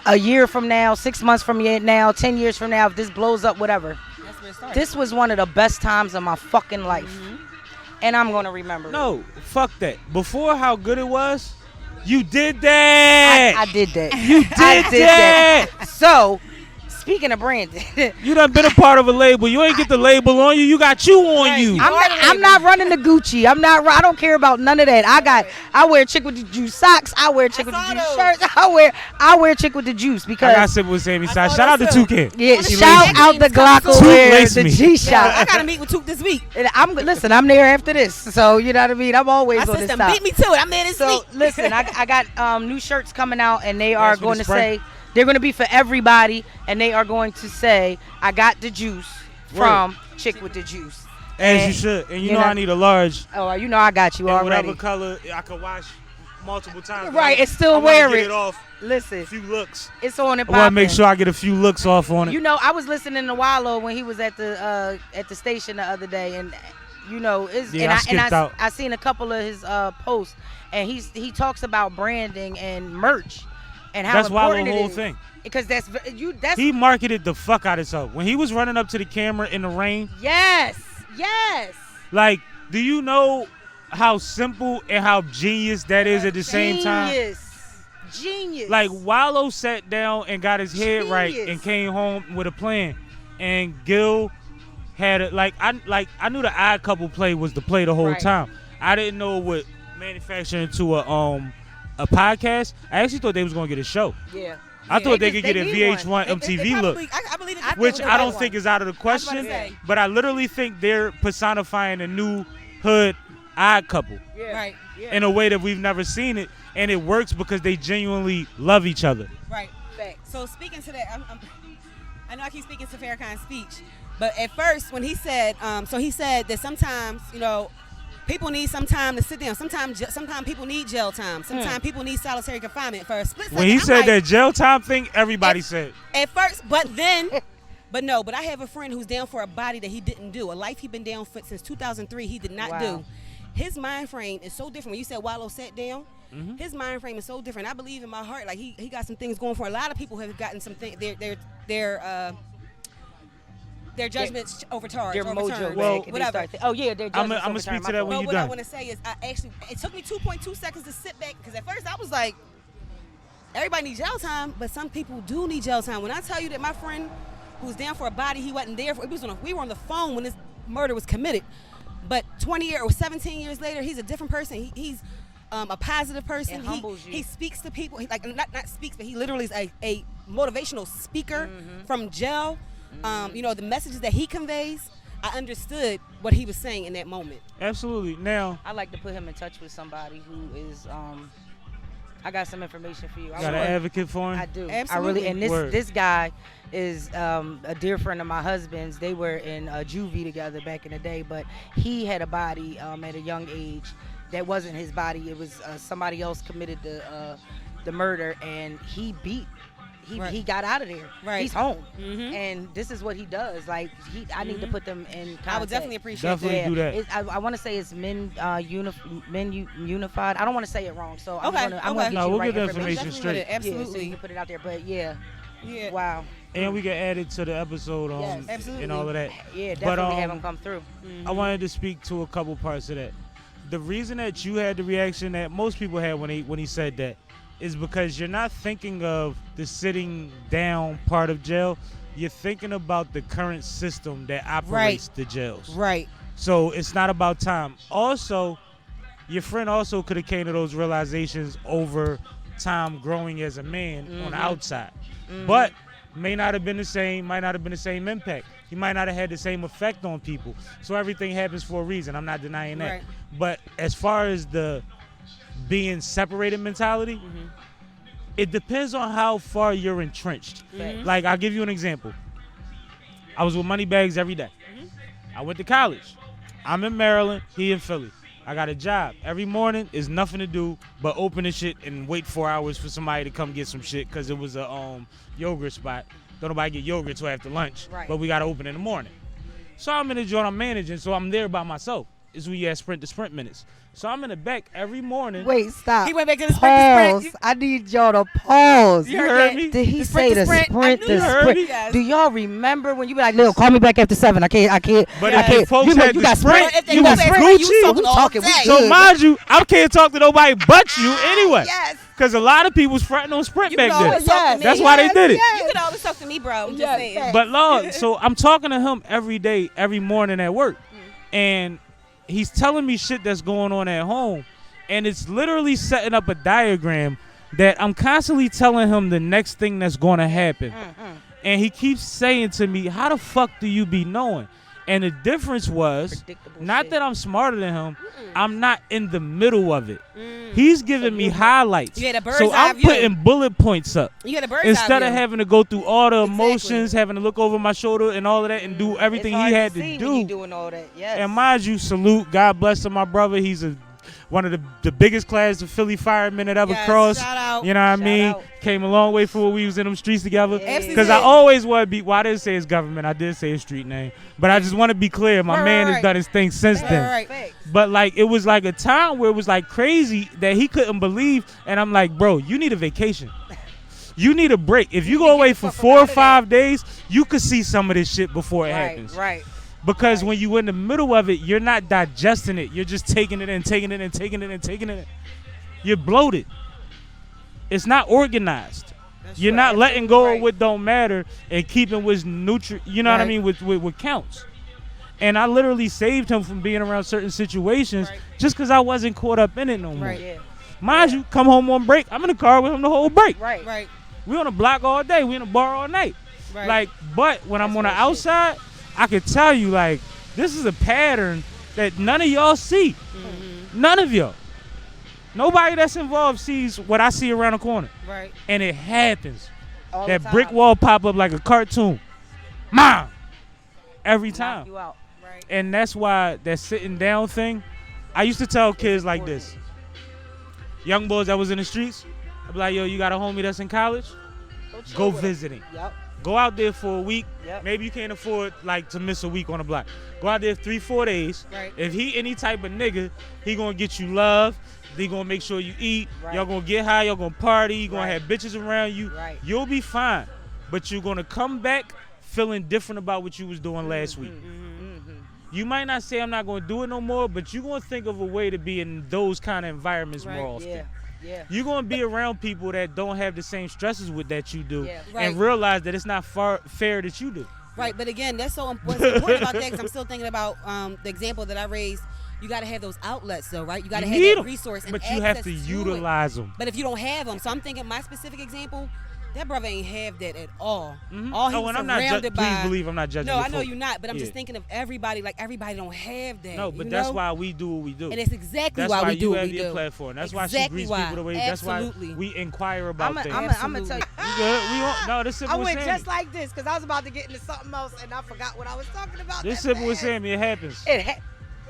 a year from now, 6 months from now, 10 years from now, if this blows up, whatever, That's where it started. this was one of the best times of my fucking life, and I'm gonna remember. it. No, fuck that. Before how good it was, you did that. I did that. You did I did that. So, speaking of branding, You done been a part of a label. You ain't get the label on you. You got you on you. I'm not running the Gucci. I don't care about none of that. I wear Chick with the Juice socks. I wear Chick with the saw Juice those. shirts. I wear Chick with the Juice I because got Sippin with Sammie side. saw Shout out to those too. Toucan. yeah, She shout laced out me. the Toot laced Glocawear, the me. G Yo, I shot. gotta meet with Toot this week. Listen. I'm there after this, so you know what I mean. I'm always My on this system side. beat me to it. I'm there this So week. listen, I got new shirts coming out, and they are That's for going the to spray. say they're going to be for everybody, and they are going to say I got the juice from Chick with the Juice. As you And- should. And you you know know- I need a large. Oh, you know I got you In already. whatever color I could wash multiple times. Right, and still I wanna wear get it. it off Listen, a few looks. it's on and I want to make popping. sure I get a few looks off on it. You know, I was listening to Wallow when he was at the station the other day, and you know, Yeah, I skipped out. I seen a couple of his posts, and he talks about branding and merch, and how That's important Wallow's it whole is. thing. Because that's He marketed the fuck out of himself. When he was running up to the camera in the rain, yes. like, do you know how simple and how genius that is at the same time? Genius. Like, Wallow sat down and got his head right Genius. and came home with a plan. And Gil had it. I knew the Odd Couple play was the play the whole Right. time. I didn't know it would manufacture into a podcast. I actually thought they was gonna get a show. Yeah. I thought they just- could get a need VH1 one. MTV look, I believe it. I think which they I don't got think one. is out of the was about question. to say. But I literally think they're personifying a new hood Odd Couple Yeah. Right. in a way that we've never seen it, and it works because they genuinely love each other. Right. Facts. So speaking to that, I know I keep speaking to Farrakhan's speech, but at first when he said, so he said that sometimes, people need some time to sit down. Sometimes people need jail time. Sometimes people need solitary confinement for a split second. When he said that jail time thing, everybody said. At first, but I have a friend who's down for a body that he didn't do. A life he'd been down for since 2003, he did not do. His mind frame is so different. When you said Wallow sat down, his mind frame is so different. I believe in my heart, like he got some things going for him. A lot of people have gotten some things, their judgments overturned. Their mojo Well, back and whatever. they start their judgments I'm gonna overturned. speak to that when But you what I done. want to say is, it took me 2.2 seconds to sit back, because at first I was like, everybody needs jail time, but some people do need jail time. When I tell you that my friend who was down for a body he wasn't there for, we were on the phone when this murder was committed, but 20 years or 17 years later, he's a different person. He's a positive person. It humbles you. He speaks to people. He, like not speaks, but he literally is a motivational speaker from jail. The messages that he conveys, I understood what he was saying in that moment. Absolutely. Now, I like to put him in touch with somebody who is. I got some information for you. got an advocate for him? I do. Absolutely. I really. And Word. this guy is a dear friend of my husband's. They were in juvie together back in the day, but he had a body at a young age that wasn't his body. It was somebody else committed the murder, and he beat. He got out of there. Right. He's home, Mm-hmm. and this is what he does. Like I need to put them in contact. I would definitely appreciate Definitely do that. I want to say it's men unified. I don't want to say it wrong, so I'm Okay, gonna okay. get No, you we'll right get the information. information Definitely straight. with it. Yeah, so Absolutely. you can put it out there. But yeah, Yeah. wow, And we get added to the episode Yes. Absolutely. and all of that. yeah, But, definitely have them come through. I wanted to speak to a couple parts of that. The reason that you had the reaction that most people had when he said that is because you're not thinking of the sitting down part of jail. You're thinking about the current system that operates the jails. Right. So it's not about time. Also, your friend also could have came to those realizations over time growing as a man on the outside. But may not have been the same, might not have been the same impact. He might not have had the same effect on people. So everything happens for a reason. I'm not denying that. Right. But as far as the being separated mentality, it depends on how far you're entrenched. Like, I'll give you an example. I was with Moneybags every day. I went to college. I'm in Maryland, he in Philly. I got a job. Every morning is nothing to do but open the shit and wait 4 hours for somebody to come get some shit because it was a yogurt spot. Don't nobody get yogurt till after lunch, Right. but we got to open in the morning. So I'm in the joint, I'm managing, so I'm there by myself. It's when you have sprint to sprint minutes. So I'm in the back every morning. Wait, stop. He went back to the sprint. I need y'all to pause. You heard me? Did he The say sprint the to sprint? sprint I knew to you heard sprint? me. Yes. Do y'all remember when you be like, Lil, call me back after 7. I can't. But I if can't. folks you had you the got sprint, sprint. If you they was go back, Gucci. you talking all talking. day. So mind you, I can't talk to nobody but you anyway. Yes. Because a lot of people was fronting on sprint You back can then. always talk to me. That's why they did it. You can always talk to me, bro. I'm just Yes, saying. facts. But Lord, so I'm talking to him every day, every morning at work. And he's telling me shit that's going on at home. And it's literally setting up a diagram that I'm constantly telling him the next thing that's going to happen. And he keeps saying to me, how the fuck do you be knowing? And the difference was, Predictable not shit. that I'm smarter than him, I'm not in the middle of it. He's giving me highlights. You had a bird's So eye I'm view. putting bullet points up. You had a bird's Instead eye of view. having to go through all the Exactly. emotions, having to look over my shoulder and all of that and do everything It's he hard had to see to when you do. doing all that. Yes. And mind you, salute, God bless him, my brother. He's one of the biggest class of Philly firemen that ever Yes, crossed. shout out. You know what I Shout mean? out. Came a long way from when we was in them streets together. Absolutely Because I did. always want to be, well, I didn't say his government, I did say his street name. But I just want to be clear, my Right, man right, has done his thing since Right, then. right. Facts. But like it was like a time where it was like crazy that he couldn't believe, and I'm like, bro, you need a vacation. You need a break. If you go get away the for fuck 4 out or of there. 5 days, you could see some of this shit before it Right. happens. Right. Because when you're in the middle of it, you're not digesting it. You're just taking it and taking it and taking it and taking it. You're bloated. It's not organized. You're not letting go Right. of what don't matter and keeping what's you know what I Right. mean, with what counts. And I literally saved him from being around certain situations Right. just because I wasn't caught up in it no more. Right. Yeah. Mind you, come home on break, I'm in the car with him the whole break. Right. Right. We on the block all day. We in the bar all night. Right. Like, but when I'm on the That's real outside, I can tell you, like, this is a pattern that none of y'all see. None of y'all. Nobody that's involved sees what I see around the corner. Right. And it happens. All That the brick time. wall pop up like a cartoon. Mom, every Knock time. you out. Right. And that's why that sitting down thing, I used to tell kids like this. Young boys that was in the streets, I'd be like, yo, you got a homie that's in college? Go visit him. Yep. Go out there for a week. Yep. Maybe you can't afford like to miss a week on the block. Go out there 3-4 days. Right. If he any type of nigga, he gonna get you love. He gonna make sure you eat. Right. Y'all gonna get high. Y'all gonna party. You gonna Right. have bitches around you. Right. You'll be fine. But you're gonna come back feeling different about what you was doing last week. You might not say I'm not gonna do it no more, but you're gonna think of a way to be in those kind of environments Right. more often. Yeah. Yeah. You're gonna be around people that don't have the same stresses with that you do, Yeah. Right. and realize that it's not fair that you do. Right, but again, that's so important about that because I'm still thinking about the example that I raised. You got to have those outlets, though, right? You got to have need that 'em, resource and but you have access to it. utilize them. But if you don't have them, so I'm thinking my specific example, that brother ain't have that at all. Mhm. All he was and I'm not surrounded by. please believe I'm not judging. No, your I know folk. you're not, but I'm just Yeah. thinking of everybody. Like everybody don't have that. No, but you that's know? why we do what we do. And it's exactly That's why we do you what have we your do. platform. That's why she Exactly greets why. people the way. That's Absolutely. why we inquire about things. I'm gonna tell you. You good? We on, no, this I Sippin' with went Sammie. just like this because I was about to get into something else and I forgot what I was talking about. This that Sippin' with fast. Sammie. It happens.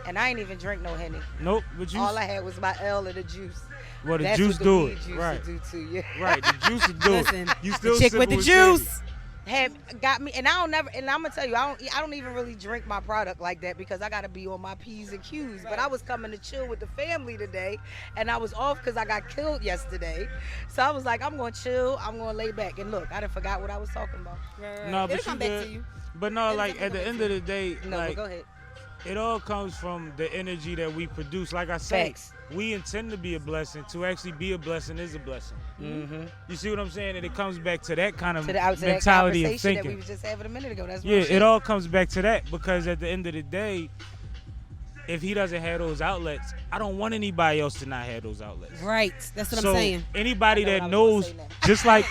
And I ain't even drink no Henny. Nope, but you. All I had was my L and the juice. Well, the That's juice what do the it. weed juice Right. do to you. Right. The juice will do Listen, it. You still the chick with Sippin' the Sammie. juice. Had got me, and I don't never. And I'm gonna tell you, I don't even really drink my product like that because I gotta be on my P's and Q's. But I was coming to chill with the family today, and I was off because I got killed yesterday. So I was like, I'm gonna chill. I'm gonna lay back and look. I done forgot what I was talking about. No, but It'll come you back good. to you. But no, It'll like definitely at the come end back of the day, No, like but go ahead. it all comes from the energy that we produce. Like I say, Facts. we intend to be a blessing. To actually be a blessing is a blessing. Mm-hmm. You see what I'm saying? And it comes back to that kind of To that mentality of conversation that we thinking. was just having a minute ago. That's Yeah, real shit. it all comes back to that because at the end of the day, if he doesn't have those outlets, I don't want anybody else to not have those outlets. Right. That's what So I'm saying. anybody I know that what I knows, was gonna say now. just like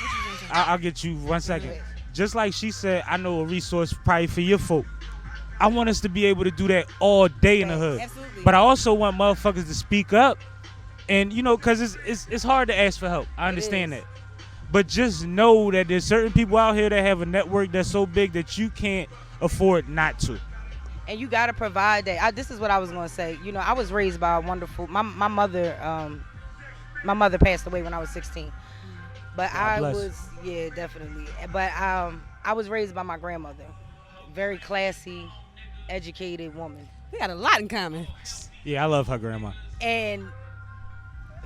I'll get you 1 second. ahead. Just like she said, I know a resource probably for your folk. I want us to be able to do that all day in the hood. Absolutely. But I also want motherfuckers to speak up, and you know, cause it's hard to ask for help. I understand is. that, but just know that there's certain people out here that have a network that's so big that you can't afford not to. And you gotta provide that. This is what I was gonna say. You know, I was raised by a wonderful. My mother. My mother passed away when I was 16. But God I bless. was, yeah, definitely. But I was raised by my grandmother, very classy, educated woman. We got a lot in common. Yeah, I love her grandma. And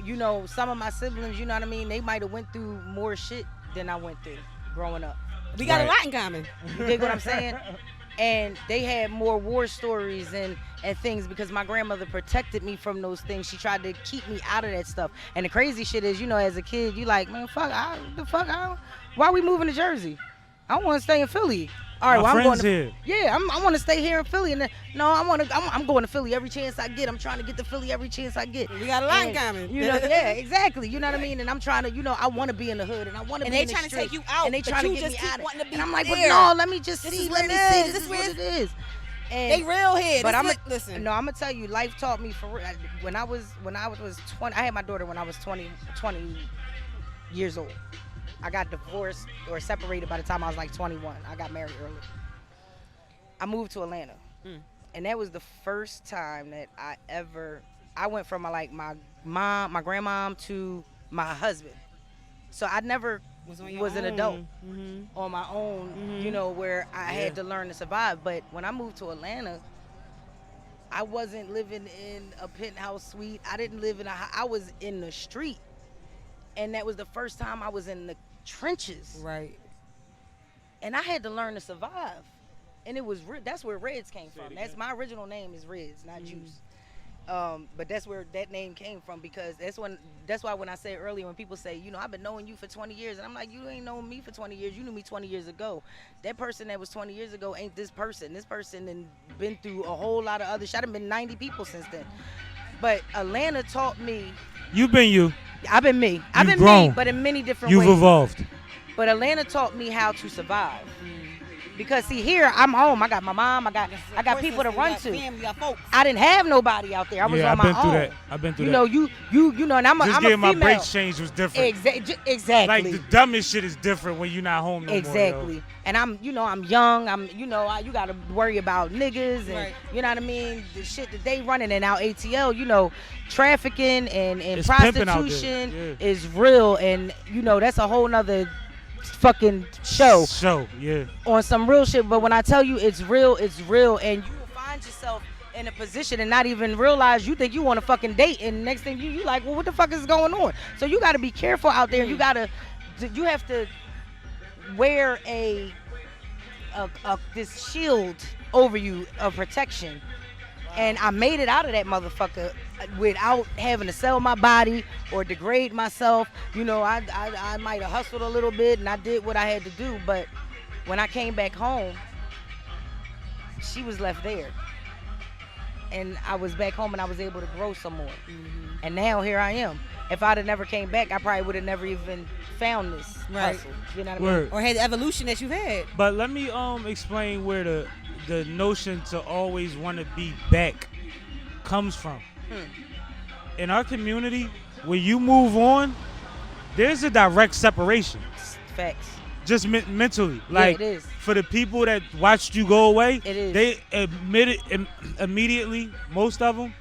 you know, some of my siblings, you know what I mean, they might have went through more shit than I went through growing up. We got Right. a lot in common. You dig what I'm saying? And they had more war stories and things because my grandmother protected me from those things. She tried to keep me out of that stuff. And the crazy shit is, you know, as a kid, you like, man, why are we moving to Jersey? I want to stay in Philly. All right, My well, I'm going friends to here. Yeah, I want to stay here in Philly. And then, no, I'm going to Philly every chance I get. I'm trying to get to Philly every chance I get. We got a lot in And, common. You know, yeah, exactly. You know what I mean? And I'm trying to, you know, I want to be in the hood and I want to And be they in the trying to street. take you out, And they but trying to you get just me keep out of wanting it. to be And I'm like, there. well, no, let me just This see. is Let where me it see. is. This is what it is. And, They real head. but This I'm listen. no, I'm gonna tell you, life taught me for real. When I was 20, I had my daughter when I was 20 years old. I got divorced or separated by the time I was like 21. I got married early. I moved to Atlanta, and that was the first time that I went from my mom, my grandmom to my husband. So I never was an adult on my own, you know, where I had to learn to survive. But when I moved to Atlanta, I wasn't living in a penthouse suite. I didn't live in I was in the street. And that was the first time I was in the trenches. Right. And I had to learn to survive. And that's where Reds came from. That's my original name is Reds, not Juice. But that's where that name came from because that's why when I said earlier when people say, you know, I've been knowing you for 20 years, and I'm like, you ain't known me for 20 years. You knew me 20 years ago. That person that was 20 years ago ain't this person. This person done been through a whole lot of other shit. I've been 90 people since then. But Atlanta taught me. You've been you. I've been me. I've been grown. me, but in many different You've ways. evolved. But Atlanta taught me how to survive. Because see, here I'm home. I got my mom. I got people to run to. Family, you got folks. I didn't have nobody out there. I was on my own. I've been through You that. know, you know, and I'm a Just female. getting my brakes changed was different. Exactly. Like the dumbest shit is different when you're not home no more. Exactly. And I'm young. You got to worry about niggas and you know what I mean. The shit that they running in our ATL. Trafficking and It's prostitution is real, and that's a whole nother fucking show. Yeah. On some real shit. But when I tell you it's real, and you will find yourself in a position and not even realize you think you want to fucking date, and next thing you like, well, what the fuck is going on? So you got to be careful out there. You have to wear this shield over you of protection. And I made it out of that motherfucker without having to sell my body or degrade myself. I might have hustled a little bit and I did what I had to do, but when I came back home, she was left there. And I was back home and I was able to grow some more. Mm-hmm. And now here I am. If I'd have never came back, I probably would have never even found this hustle. You know what I mean? Or had the evolution that you've had. But let me explain where the notion to always want to be back comes from. In our community, when you move on, there's a direct separation. Facts. Just mentally. Like, it is. For the people that watched you go away, it is. They admit it immediately, most of them,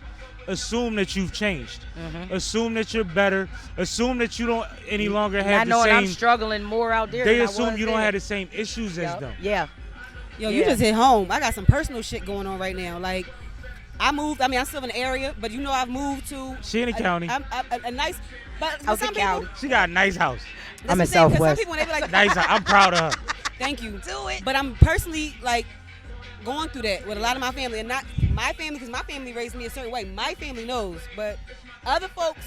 assume that you've changed. Mm-hmm. Assume that you're better. Assume that you don't any longer have the same. I'm struggling more out there. They assume you don't have the same issues as them. Yeah. Yo, you just hit home. I got some personal shit going on right now. Like, I moved. I mean, I still in the area, but I've moved to. She in the county. A nice. But out some the county. She got a nice house. I'm in Southwest. Some people, they be like, nice. I'm proud of her. Thank you. Do it. But I'm personally like going through that with a lot of my family, and not my family because my family raised me a certain way. My family knows, but other folks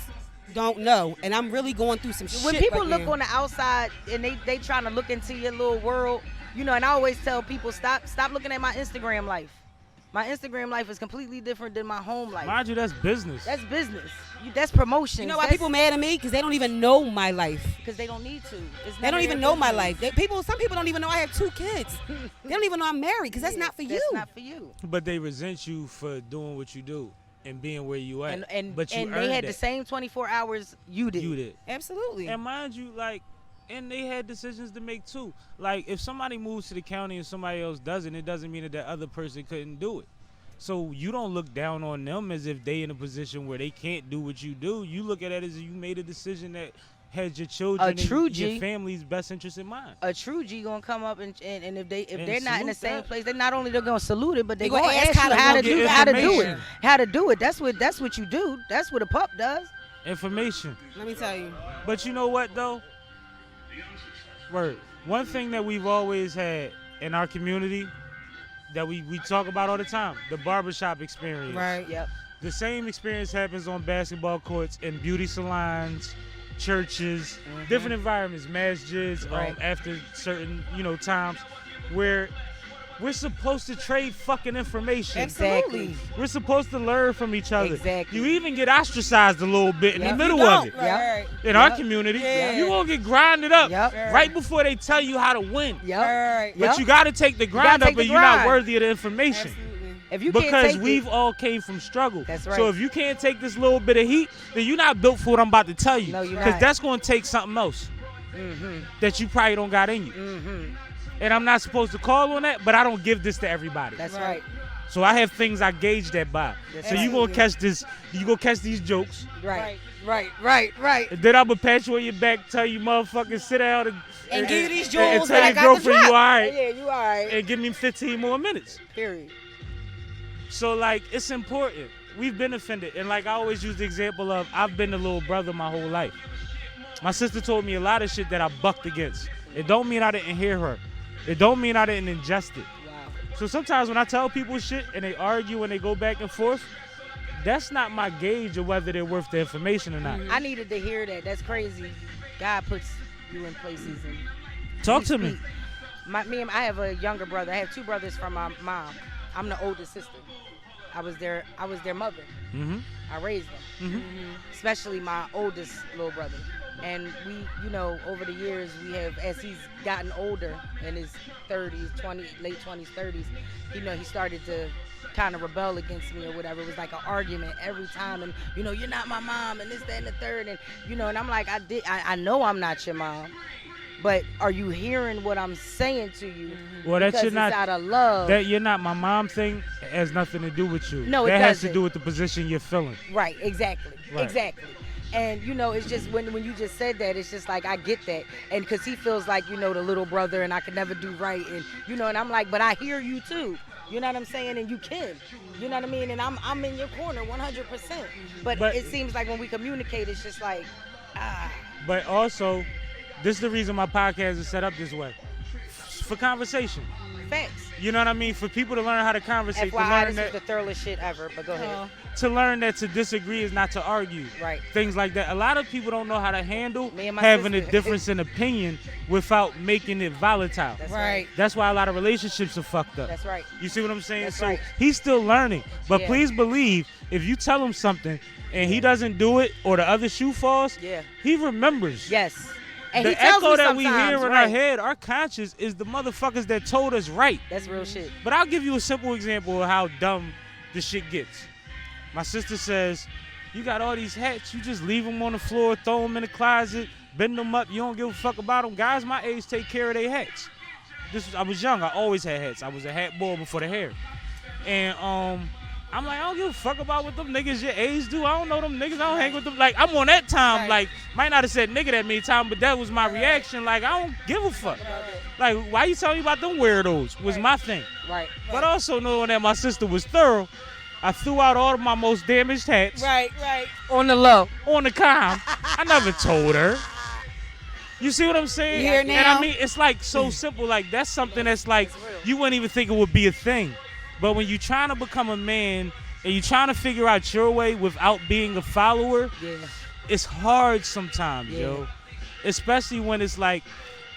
don't know, and I'm really going through some shit. When people right look now. on the outside and they trying to look into your little world, and I always tell people stop looking at my Instagram life. My Instagram life is completely different than my home life. Mind you, that's business. That's business. That's promotion. You know why people mad at me? Because they don't even know my life. Because they don't need to. They don't even know my life. Some people don't even know I have 2 kids. They don't even know I'm married because that's not for you. That's not for you. But they resent you for doing what you do and being where you at. And but you they had that. the same 24 hours you did. You did. Absolutely. And mind you, and they had decisions to make too. Like, if somebody moves to the county and somebody else doesn't, it doesn't mean that other person couldn't do it. So you don't look down on them as if they in a position where they can't do what you do. You look at it as if you made a decision that has your children and your family's best interest in mind. A true G gonna come up and if they're not in the same that. place, they're not only they're gonna salute it, but they're gonna ask ask you how to do it. How to do it. That's what you do. That's what a pup does. Information. Let me tell you. But you know what though? Word. One thing that we've always had in our community that we talk about all the time, the barbershop experience. Right. Yep. The same experience happens on basketball courts, in beauty salons, churches, different environments, masjids, after certain, times where we're supposed to trade fucking information. Exactly. We're supposed to learn from each other. Exactly. You even get ostracized a little bit in the middle of it. Right. In our community, you gonna get grinded up right before they tell you how to win. But you gotta take the grind up, and you're not worthy of the information. Absolutely. If you because can't take we've all came from struggle. That's right. So if you can't take this little bit of heat, then you're not built for what I'm about to tell you. No, you're Because not. that's gonna take something else that you probably don't got in you. And I'm not supposed to call on that, but I don't give this to everybody. That's right. So I have things I gauge that by. That's so right. you gonna catch this, you gonna catch these jokes. Right. And then I'm gonna pat you on your back, tell you motherfuckers sit down And give you these and jewels tell that I your got the girlfriend you drop. alright. Yeah, you alright. And give me 15 more minutes. Period. So it's important. We've been offended. And I always use the example of I've been the little brother my whole life. My sister told me a lot of shit that I bucked against. It don't mean I didn't hear her. It don't mean I didn't ingest it. Wow. So sometimes when I tell people shit and they argue and they go back and forth, that's not my gauge of whether they're worth the information or not. I needed to hear that. That's crazy. God puts you in places and Talk to me. I have a younger brother. I have 2 brothers from my mom. I'm the oldest sister. I was their mother. Mm-hmm. I raised them. Especially my oldest little brother. And we, you know, over the years, we have, as he's gotten older in his 30s, late 20s, 30s, you know, he started to kind of rebel against me or whatever. It was like an argument every time, and you know, you're not my mom, and this, that, and the third, and you know, and I'm like, I know I'm not your mom, but are you hearing what I'm saying to you? Well, because that you're not it's out of love. That you're not my mom thing has nothing to do with you. No, it that has to doesn't. do with the position you're filling. Right, exactly, Right. exactly. And you know, it's just when you just said that, it's just like I get that, and because he feels like, you know, the little brother, and I could never do right, and you know, and I'm like, but I hear you too. You know what I'm saying? And you can. You know what I mean? And I'm in your corner 100%. But it seems like when we communicate, it's just like, But also, this is the reason my podcast is set up this way. For conversation. facts. You know what I mean? For people to learn how to conversate. FYI, this is the thoroughest shit ever, but go ahead. To learn that to disagree is not to argue. Right. Things like that. A lot of people don't know how to handle Me and my having a sister. difference in opinion without making it volatile. That's Right. That's why a lot of relationships are fucked up. That's right. You see what I'm saying? That's So right. he's still learning. But Yeah. please believe, if you tell him something and he doesn't do it or the other shoe falls, Yeah. he remembers. Yes. And The he tells echo me that we sometimes, hear in right. our head, our conscious, is the motherfuckers that told us right. That's real shit. But I'll give you a simple example of how dumb the shit gets. My sister says, you got all these hats, you just leave them on the floor, throw them in the closet, bend them up, you don't give a fuck about them. Guys my age take care of their hats. I was young, I always had hats. I was a hat boy before the hair. And I'm like, I don't give a fuck about what them niggas your age do. I don't know them niggas, I don't hang with them. Like, I'm on that time, Right. like, might not have said nigga that many times, but that was my reaction. Like, I don't give a fuck. Like, why you telling me about them weirdos was my thing. Right. But also knowing that my sister was thorough, I threw out all of my most damaged hats Right. On the low. on the com. I never told her. You see what I'm saying? You hear And now? I mean, it's like so simple. Like, that's something that's like, you wouldn't even think it would be a thing. But when you're trying to become a man and you're trying to figure out your way without being a follower, Yeah. it's hard sometimes, Yeah. yo. Especially when it's like,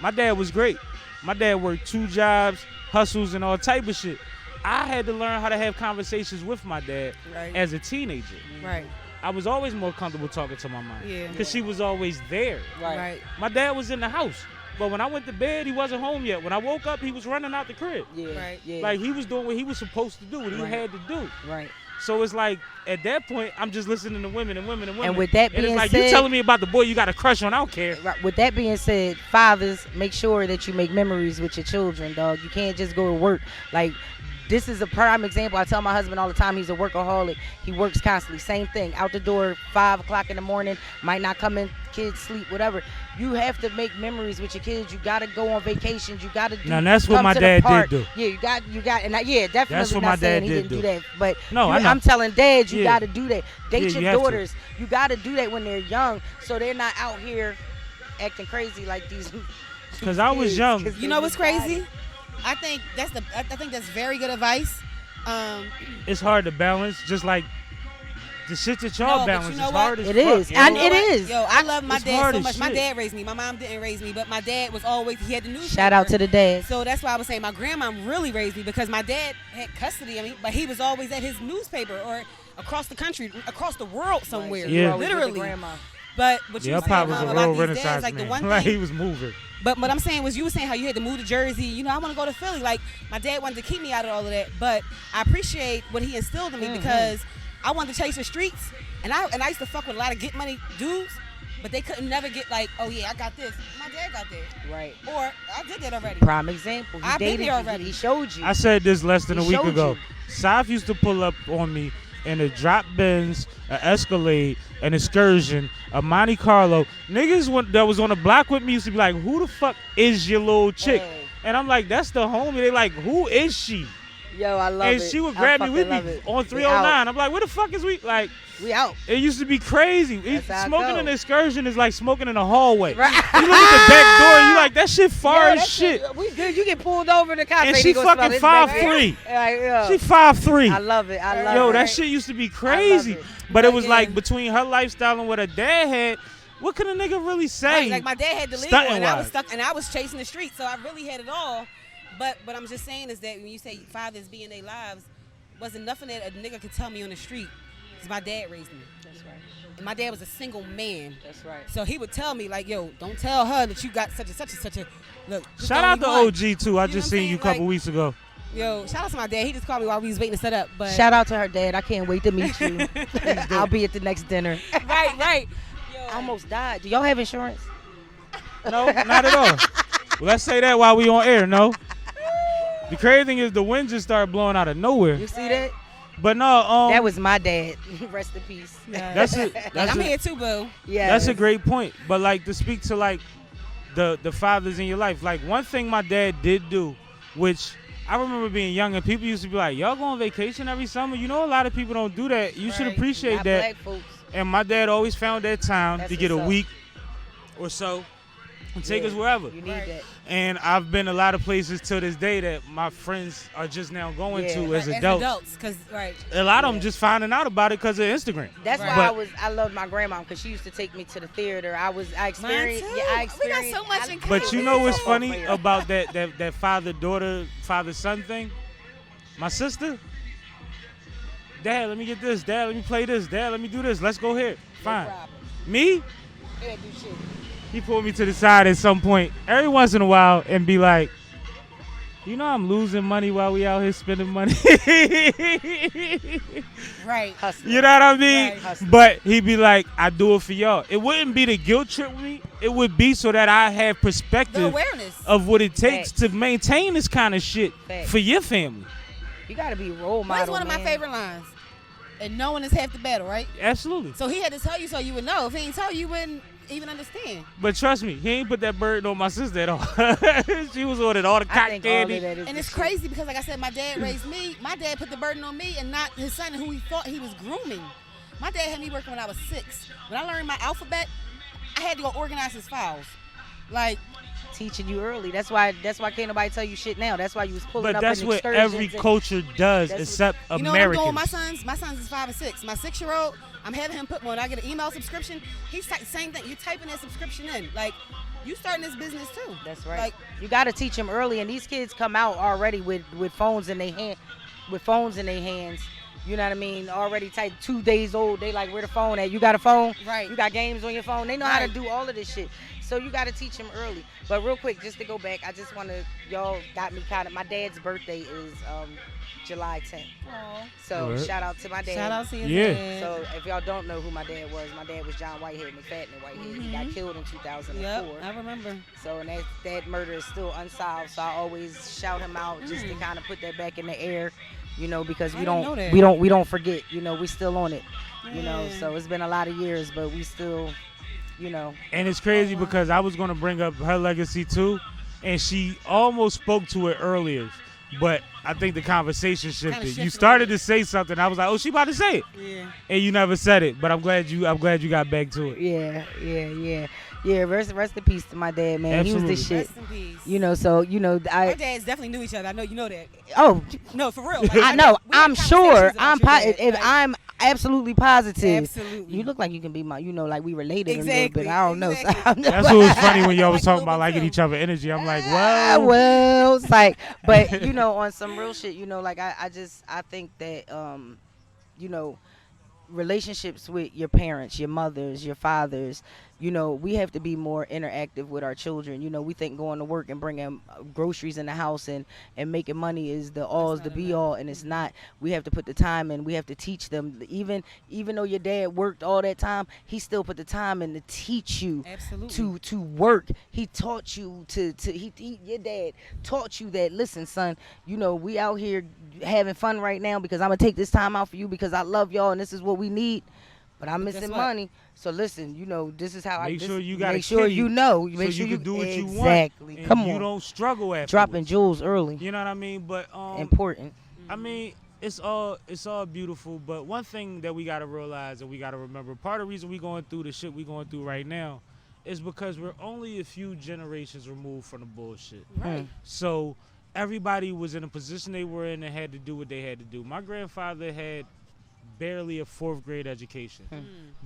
my dad was great. My dad worked 2 jobs, hustles, and all type of shit. I had to learn how to have conversations with my dad Right. as a teenager. Right. I was always more comfortable talking to my mom. Yeah. Because she was always there. Right. My dad was in the house. But when I went to bed, he wasn't home yet. When I woke up, he was running out the crib. Yeah. Right. Yeah. Like, he was doing what he was supposed to do, what he Right. had to do. Right. So it's like, at that point, I'm just listening to women and women and women. And with that it's being like, you said- telling me about the boy you got a crush on, I don't care. Right. With that being said, fathers, make sure that you make memories with your children, dog. You can't just go to work. Like, this is a prime example. I tell my husband all the time, he's a workaholic. He works constantly. Same thing. Out the door, 5 o'clock in the morning. Might not come in, kids sleep, whatever. You have to make memories with your kids. You got to go on vacations. You got to do. Now, that's what come my to the did park. do. Yeah, you got, and yeah, definitely That's what not my saying dad he did didn't do do. that. But No, I know. I'm telling dads, you Yeah. got to do that. Date Yeah, your you have to. daughters. You got to do that when they're young, so they're not out here acting crazy like these. Because I was young. You know what's crazy? I think that's very good advice. It's hard to balance, just like the shit that No, y'all but balance you know is what? hard as It fuck. is. yo. And You know it what? is. Yo, I love my It's dad hard so as much. My shit. dad raised me. My mom didn't raise me, but my dad was always, he had the newspaper. Shout out to the dads. So that's why I was saying my grandma really raised me, because my dad had custody of me, but he was always at his newspaper or across the country, across the world somewhere. So you Yeah. always with the Literally. grandma. But what you Yeah, were Pop saying was a about real these dads, Renaissance like man. the one Like, thing, he was moving. but what I'm saying was, you were saying how you had to move to Jersey. You know, I want to go to Philly. Like, my dad wanted to keep me out of all of that. But I appreciate what he instilled in me, because I wanted to chase the streets. And I used to fuck with a lot of get money dudes, but they couldn't never get like, oh yeah, I got this. My dad got that. Right. Or I did that already. Prime example. He I've been dated there you. already. He showed you. I said this less than a He week showed ago. you. Saf used to pull up on me in a drop Benz, an Escalade, an Excursion, a Monte Carlo. Niggas that was on the block with me used to be like, who the fuck is your little chick? Hey. And I'm like, that's the homie. They like, who is she? Yo, I love And it. she would I grab me fucking with love me it. on We 309. out. I'm like, where the fuck is we? Like, We out. it used to be crazy. That's how it Smoking go. in an Excursion is like smoking in a hallway. Right. You look at the back door and you like, that shit far Yo, as that shit. We good. You get pulled over the cops. And say she they gonna smell fucking this baby. 5'3". Like, yo, She 5'3". I love it. I love Yo, it. that shit used to be crazy. it. But it was Yeah. like, between her lifestyle and what her dad had, what could a nigga really say? Right, like my dad had the legal, and I Stunting-wise. was stuck, and I was chasing the streets, so I really had it all. But I'm just saying is that when you say fathers be in their lives, wasn't nothing that a nigga could tell me on the street Because my dad raised me. That's right. And my dad was a single man. That's right. So he would tell me, like, yo, don't tell her that you got such and such and such a, look. Shout out to OG, too. I just seen you a couple like, weeks ago. Yo, shout out to my dad. He just called me while we was waiting to set up. But Shout out to her dad. I can't wait to meet you. I'll be at the next dinner. right. Yo, I almost died. Do y'all have insurance? No, not at all. Well, let's say that while we on air, no? The crazy thing is the wind just started blowing out of nowhere. You see that? But no, That was my dad. Rest in peace. that's it. That's I'm it. here too, boo. Yeah. That's a great point. But like to speak to like the fathers in your life, like one thing my dad did do, which I remember being young and people used to be like, y'all go on vacation every summer? You know a lot of people don't do that. You should Right. appreciate Not that. Black folks. And my dad always found that time That's to get a what's up. week or so and take Yeah, us wherever. You need that. And I've been a lot of places to this day that my friends are just now going Yeah. to as adults. Because, right. A lot of them just finding out about it because of Instagram. That's Right. why But- I loved my grandma because she used to take me to the theater. I experienced. too. Yeah, I We got experienced. so much in But you know what's Oh, funny yeah. about that father-daughter, father-son thing? My sister, Dad, let me get this. Dad, let me play this. Dad, let me do this. Let's go here. Fine. No problem. Me? Yeah, do shit. He pulled me to the side at some point every once in a while and be like, you know I'm losing money while we out here spending money. Right. Hustler. You know what I mean? Right. Hustler. But he'd be like, I do it for y'all. It wouldn't be to guilt trip me. It would be so that I have The perspective awareness. of what it takes Facts. to maintain this kind of shit Facts. for your family. You gotta be a role model. That's one of my man. favorite lines. And knowing is half the battle, right? Absolutely. So he had to tell you so you would know. If he ain't tell you, you wouldn't even understand. But trust me, he ain't put that burden on my sister at all. She was ordered all the I cotton think all of candy. that is And the it's shit. crazy because, like I said, my dad raised me. My dad put the burden on me and not his son who he thought he was grooming. My dad had me working when I was 6. When I learned my alphabet, I had to go organize his files. Like, Teaching you early. That's why can't nobody tell you shit now. That's why you was pulling But up that's in what excursions every and- culture does, That's what- except you know what I'm doing with my Americans. sons? My sons is 5 and 6. My 6-year-old, I'm having him put when I get an email subscription, he's same thing. You're typing that subscription in. Like, you starting this business too. That's right. Like, You gotta teach them early, and these kids come out already with phones in their hand, hands. You know what I mean? Already type 2 days old. They like, where the phone at? You got a phone? Right. You got games on your phone? They know how to Right. do all of this shit. So you got to teach them early. But real quick, just to go back, I just want to, y'all got me kind of, my dad's birthday is July 10th. So Word. shout out to my dad. shout out to your Yeah. dad. So if y'all don't know who my dad was John Whitehead, McFadden Whitehead. He got killed in 2004. Yep, I remember. So and that murder is still unsolved. So I always shout him out just to kind of put that back in the air, you know, because I didn't know that. we don't forget, you know, we still on it, you know. Yeah. So it's been a lot of years, but we still, you know. And it's crazy because I was going to bring up her legacy too, and she almost spoke to it earlier, but I think the conversation shifted. shifted You a started little to say something. I was like, oh, she about to say it. Yeah. And you never said it, but I'm glad you got back to it. Yeah. Rest in peace to my dad, man. He was the Absolutely. shit. Rest in peace. You know, so you know, Our dads definitely knew each other. I know you know that. oh, No, for real. Like, I know. we had I'm sure. conversations about I'm your dad. Like, I'm absolutely positive. Absolutely. You look like you can be my, you know, like we related a Exactly, little bit. I don't know. exactly. That's what was funny when y'all was Like a talking little about bit liking too. each other energy. I'm like, Well, it's like, but you know, on some real shit, you know, like I think that, you know, relationships with your parents, your mothers, your fathers, you know, we have to be more interactive with our children. You know, we think going to work and bringing groceries in the house and making money is the all's the be all, and it's not. We have to put the time in. We have to teach them. Even though your dad worked all that time, he still put the time in to teach you Absolutely. to work. He taught you your dad taught you that, listen, son, you know, we out here having fun right now because I'm gonna take this time out for you because I love y'all and this is what we need. But I'm guess missing what? money. So listen, you know, this is how Make sure you got a make sure kitty you know. so Make sure you can do what you want. exactly. And Come you on. don't struggle after. Dropping jewels early. You know what I mean? But Important. I mean, it's all beautiful. But one thing that we gotta realize and we gotta remember, part of the reason we going through the shit we going through right now is because we're only a few generations removed from the bullshit. Right. So everybody was in a position they were in and had to do what they had to do. My grandfather had barely a 4th grade education,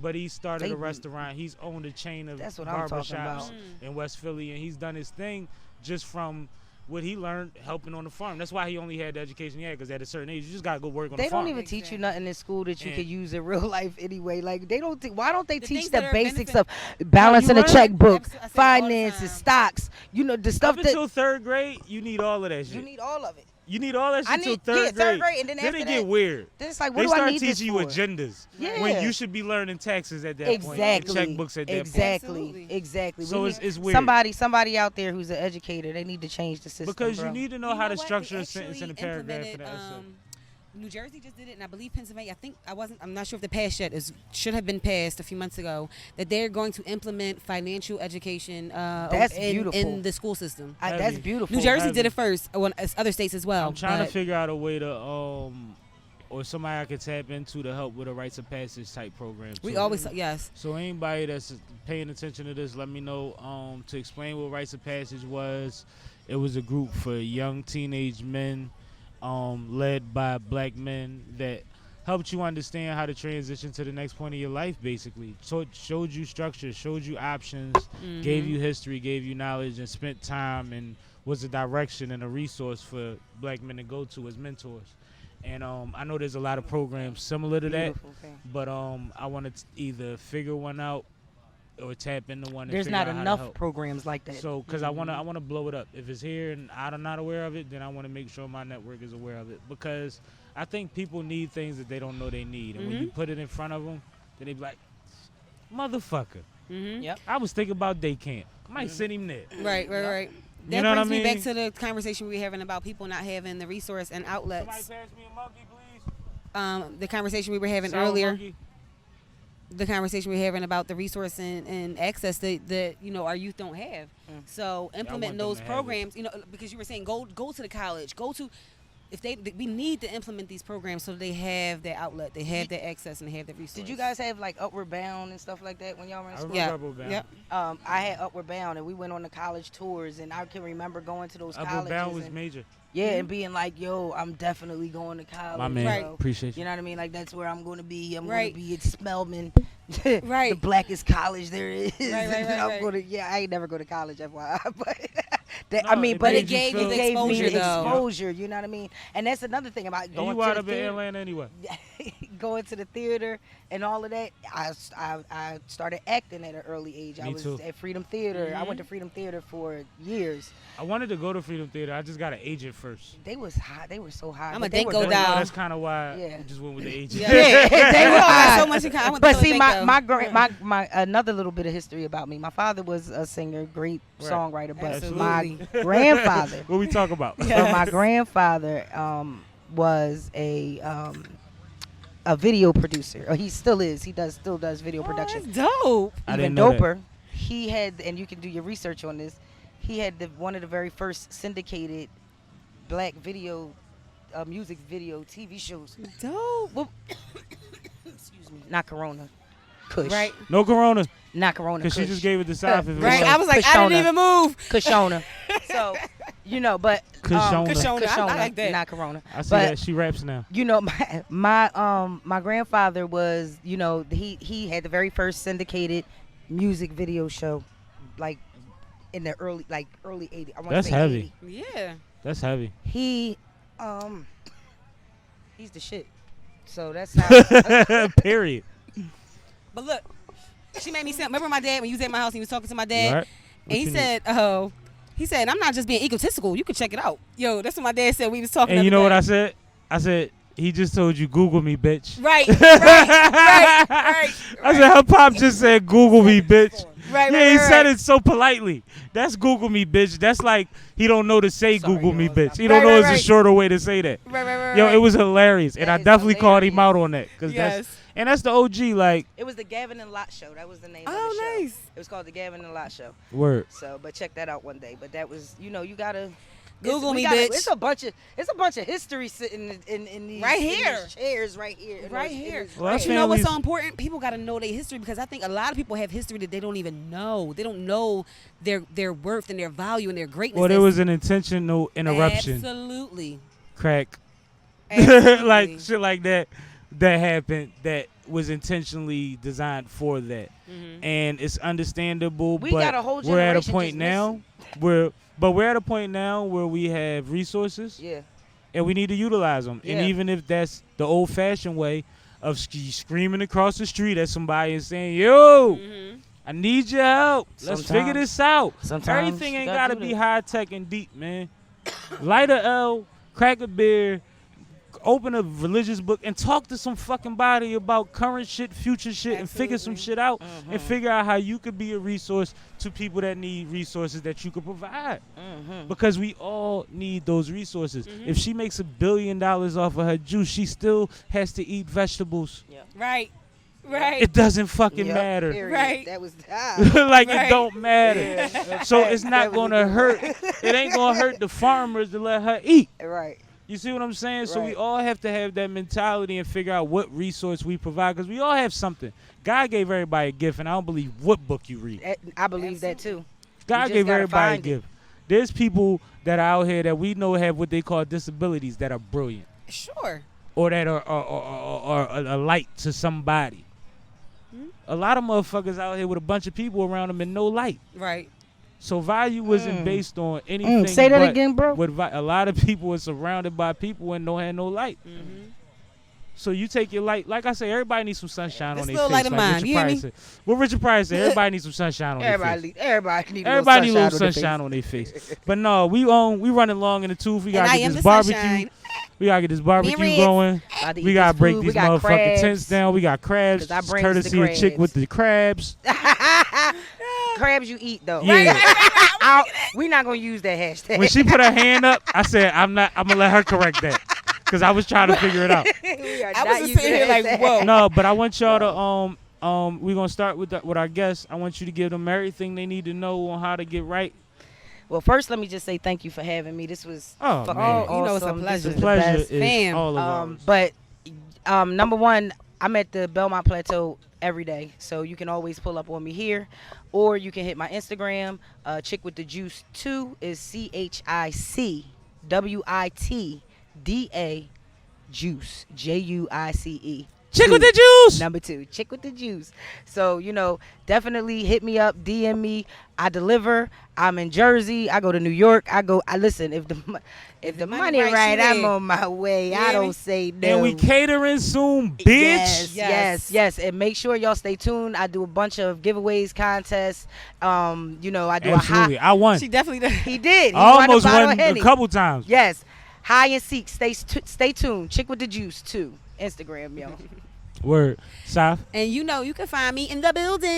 but he started a restaurant. He's owned a chain of That's what I'm talking barbershops about. in West Philly, and he's done his thing just from what he learned helping on the farm. That's why he only had the education he had, because at a certain age, you just got to go work on the They farm. don't even teach you nothing in school that you And- could use in real life anyway. Like they don't. Why don't they The teach things the that are basics benefit- of balancing a right. checkbook, I say it all the finances, time. stocks? You know the stuff Up that until 3rd grade, you need all of that shit. you need all of it. You need all that I shit till need- 3rd yeah, grade. third grade, and then after it that, get weird. Then it's like, what They do I start need this teaching you for? agendas Yeah. when you should be learning taxes at that point. Exactly. And checkbooks at that exactly. Absolutely. Exactly. So We it's- need- it's weird. Somebody out there who's an educator, they need to change the system. point. Because bro. you need to know You how know to what? structure They a sentence in a actually paragraph in an implemented, essay. New Jersey just did it, and I believe Pennsylvania. I'm not sure if the passed yet. Should have been passed a few months ago. That they're going to implement financial education. That's beautiful. in the school system. That's Heavy. beautiful. New Jersey heavy. did it first. Other states as well. I'm trying to but- figure out a way to, or somebody I could tap into to help with a rites of passage type program. We too. always yes. So anybody that's paying attention to this, let me know. To explain what rites of passage was, it was a group for young teenage men, led by black men that helped you understand how to transition to the next point of your life. Basically, so it showed you structure, showed you options, gave you history, gave you knowledge, and spent time and was a direction and a resource for black men to go to as mentors. And I know there's a lot of programs similar to that. Beautiful thing. But I want to either figure one out or tap into one. And There's figure not out how to enough help. programs like that. So, because I wanna blow it up. If it's here and I'm not aware of it, then I want to make sure my network is aware of it. Because I think people need things that they don't know they need, and when you put it in front of them, then they be like, "Motherfucker, Yep. I was thinking about day camp. I might send him there." Right. That know what brings I me back mean? to the conversation we were having about people not having the resource and Somebody outlets. pass me a monkey, please. The conversation we were having Sour earlier. monkey. The conversation we were having about the resource and access that our youth don't have. So implement want them those to have it. programs, because you were saying go to the college, we need to implement these programs so they have their outlet, they have their access, and they have the resource. Did you guys have like Upward Bound and stuff like that when y'all were in I school? remember Yeah. Upward Bound. Yep. I had Upward Bound, and we went on the college tours, and I can remember going to those Upward colleges. Bound was and, major. yeah, and being like, "Yo, I'm definitely going to college." My man, Right. appreciate you. You know what I mean? Like that's where I'm going to be. I'm Right. going to be at Spelman, Right. the blackest college there is. Right, I'm right. going to. Yeah, I ain't never go to college, FYI. But No, I mean, it but made it you gave feel- me exposure, the though. exposure. You know what I mean? And that's another thing about And going you to wound the up in theater. Atlanta anyway. Going to the theater and all of that, I started acting at an early age. I Me was too. at Freedom Theater. I went to Freedom Theater for years. I wanted to go to Freedom Theater. I just got an agent first. They was high. They were so high. I'ma but they think were go dope. down. That's kind of why Yeah. I just went with the agent. Yeah. Yeah, they We were all got high. so much in common. I went to But Philly see, Bank, my another little bit of history about me. My father was a singer, great Right. songwriter, but Absolutely. my grandfather. What we talk about? So my grandfather was a video producer. Or he still is. He still does video production. That's dope. I Even didn't know that. doper. He had, and you can do your research on this. He had one of the very first syndicated black video, music video TV shows. Dope. Well, excuse me, not Corona, Kush. Right. No Corona, Not Corona. because she Kush. just gave it to South. Right. I was like, I Kushona. didn't even move. Kushona. So, but Kushona. Kushona. I like that. not Corona. I see But that she raps now. my grandfather was, he had the very first syndicated music video show, like in the early 80s. I wanna That's say heavy. 80. Yeah. That's heavy. He he's the shit. So that's how Period. But look, she made me sound. Remember my dad when you was at my house and he was talking to my dad, Right? and he said, "I'm not just being egotistical. You can check it out." Yo, that's what my dad said. We was talking. And you know what I said? said? I said, he just told you Google me, bitch. Right. I said, her pop just said Google me, bitch. Right. Yeah, he said it so politely. That's Google me, bitch. That's like he don't know to say Sorry, Google me, y'all. bitch. He don't know it's a shorter way to say that. Right. Yo, it was hilarious, and That I is definitely called him hilarious. out on that, cause Yes. that's the OG. Like, it was the Gavin and Lot show. That was the name of Oh, the show. nice. It was called the Gavin and Lot show. word. So, but check that out one day. But that was, you gotta Google we me, gotta- bitch. It's a bunch of history sitting in these Right in here. these chairs right here. in Right those- in here. these- Well, But you know what's so families- important? People got to know their history, because I think a lot of people have history that they don't even know. They don't know their worth and their value and their greatness. Well, there was an intentional interruption. Absolutely. Crack. Absolutely. Like shit like that. that happened that was intentionally designed for that. And it's understandable, We but got a whole we're at a generation point just now we're at a point now where we have resources Yeah. and we need to utilize them. Yeah. And even if that's the old-fashioned way of screaming across the street at somebody and saying, yo, I need your help. Let's figure Sometimes- this out. sometimes Everything you ain't gotta got to do be that. high-tech and deep, man. Light a L, crack a beer, open a religious book, and talk to some fucking body about current shit, future shit, and figure some shit out. And figure out how you could be a resource to people that need resources that you could provide. Because we all need those resources. If she makes $1 billion off of her juice, she still has to eat vegetables. Right. Right. It doesn't fucking Yep, matter. period. Right. That was Like Right. it don't matter. So it's not gonna hurt. It ain't gonna hurt the farmers to let her eat. right. You see what I'm saying? So we Right. all have to have that mentality and figure out what resource we provide because we all have something. God gave everybody a gift, and I don't believe what book you read. I believe that too. God just gave gotta everybody a find it. gift. There's people that are out here that we know have what they call disabilities that are brilliant Sure. or that are a light to somebody. A lot of motherfuckers out here with a bunch of people around them and no light. Right. So value isn't based on anything. Say that but again, bro. with a lot of people are surrounded by people and don't have no light. So you take your light. Like I say, everybody needs some sunshine This on their little face. light of like mine, Richard you hear Pryor me? said. What Richard Pryor said, everybody needs some sunshine on their face. Everybody need Everybody need a a little sunshine on their face. But no, we running long in the tooth. We gotta I get am this the barbecue. sunshine. We gotta get this barbecue Reds. going. We gotta break these motherfucking crabs. tents down. We got crabs. 'Cause I brings the Courtesy of Chick crabs. with the crabs. Crabs you eat though. Yeah. We not gonna use that hashtag. When she put her hand up, I said, I'm gonna let her correct that. Cause I was trying to figure it out. We are I not was just using sitting here that like, hashtag. whoa. No, but I want y'all to we're gonna start with our guests. I want you to give them everything they need to know on how to get right. Well, first let me just say thank you for having me. This was Oh, fucking man. awesome. You know it's a This pleasure. was The the pleasure best. is Fam. all of ours. But number one, I'm at the Belmont Plateau every day, so you can always pull up on me here, or you can hit my Instagram. Chick with the Juice 2 is CHICWITDA Juice JUICE. Chick with the juice. Number 2, Chick with the Juice. So, definitely hit me up, DM me. I deliver. I'm in Jersey. I go to New York. I listen, if the money right, right, she I'm there. on my way. You I hear don't me? say no. And we catering soon, bitch. Yes. And make sure y'all stay tuned. I do a bunch of giveaways, contests. I do Absolutely. I won. She definitely does. He did. He I almost won a bottle won of a Henny. couple times. Yes. High and seek. Stay tuned. Chick with the Juice 2. Instagram, yo. Word. South. And you can find me in the building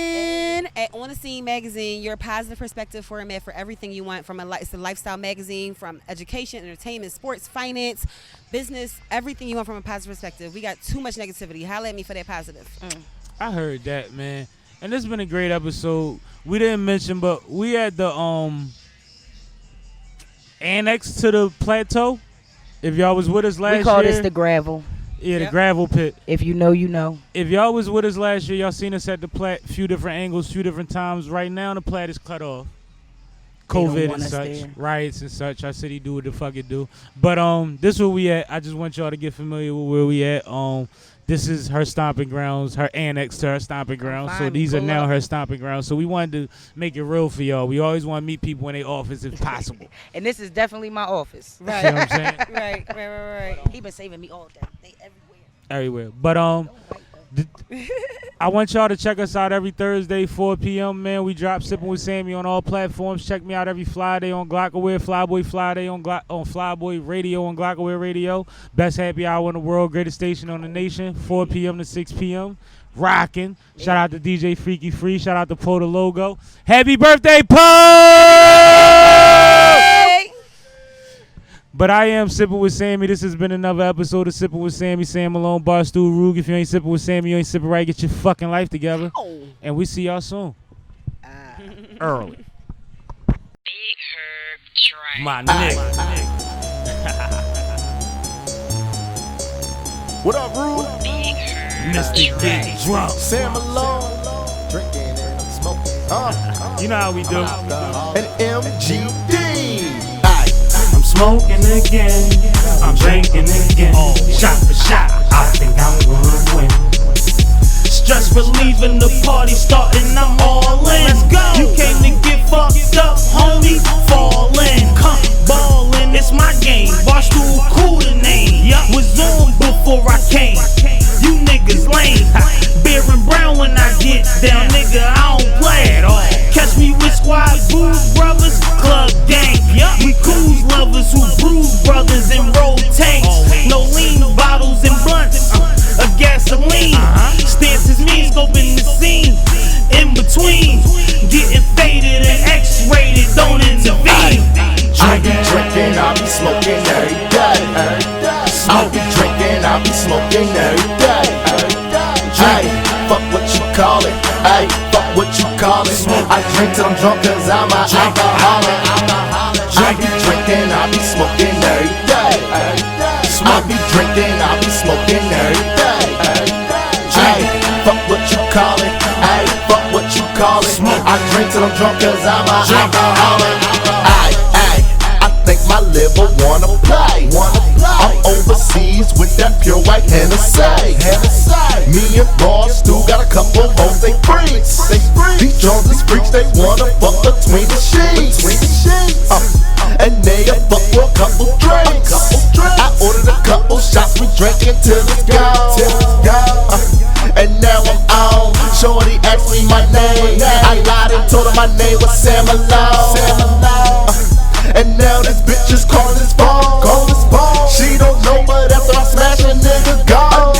at On the Scene Magazine, your positive perspective format for everything you want it's a lifestyle magazine from education, entertainment, sports, finance, business, everything you want from a positive perspective. We got too much negativity. Holla at me for that positive. I heard that, man. And this has been a great episode. We didn't mention, but we had the annex to the plateau. If y'all was with us last year. We call this the gravel. Yeah, the Yep. gravel pit. If you know, you know. If y'all was with us last year, y'all seen us at the plat, few different angles, few different times. Right now, the plat is cut off. They don't COVID want and us such, there. riots and such. I said he do what the fuck it do. But this where we at. I just want y'all to get familiar with where we at. This is her stomping grounds, her annex to her stomping grounds. So find me, these are pull now up. her stomping grounds. So we wanted to make it real for y'all. We always want to meet people in their office if possible. And this is definitely my office. See what I'm saying? Right. He been saving me all day. They everywhere. Everywhere. But I want y'all to check us out every Thursday, 4 p.m. Man, we drop Sippin with Sammie on all platforms. Check me out every Friday on Glocawear, Flyboy Friday on Flyboy Radio on Glocawear Radio. Best happy hour in the world, greatest station on the nation, 4 p.m. to 6 p.m. Rocking. Shout out to DJ Freaky Free. Shout out to Poe the Logo. Happy birthday, Poe! But I am Sippin with Sammie. This has been another episode of Sippin with Sammie. Sam Malone, Barstool, Rug. If you ain't sipping with Sammie, you ain't sipping right. Get your fucking life together. And we see y'all soon. Early. Big Herb Train. My nigga. What up, Rue? Big Herb Mr. Big Drunk. Sam Malone. Drinking and smoking. You know how we do. And MGD. I'm smoking again. I'm drinking again. Shot for shot. I think I'm gonna I be smoking every day. Ay, fuck what you call it. Ay, fuck what you call it. I drink till I'm drunk cause I'm an alcoholic. I be drinking, I be smoking every day. I be drinking, I be smoking every day. Ay, fuck what you call it. Ay, fuck what you call it. I drink till I'm drunk cause I'm an alcoholic. Ay, I think my liver wanna play. I'm overseas with that pure white Hennessy. Me and Barstool got a couple hoes, they freaks. These Jones is freaks, they wanna fuck between the sheets. And they a fuck for a couple drinks. I ordered a couple shots, we drinking till it's gone. And now I'm on. Shorty asked me my name. I lied and told her my name was Sammie. And now this bitch is calling his phone. She don't know, but after I smash a nigga gone.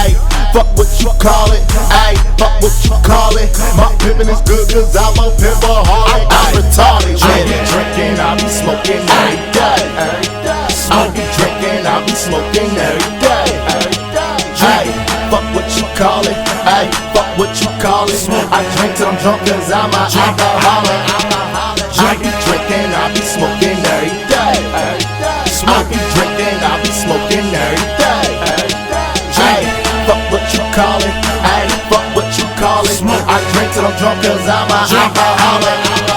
Ayy, fuck what you call it. Ayy, fuck what you call it. My pimpin' is good cause I'm a pimpaholic. I'm retarded. I be drinking, I be smoking every day. I be drinking, I be smoking every day. Ayy, fuck what you call it. Ayy, fuck what you call it. I drink till I'm drunk cause I'm an alcoholic. I be drinking, I be smoking every day. I be drinking, I be smoking every day. Ay, fuck what you call it. Ay, fuck what you call it. I drink till I'm drunk cause I'm an alcoholic.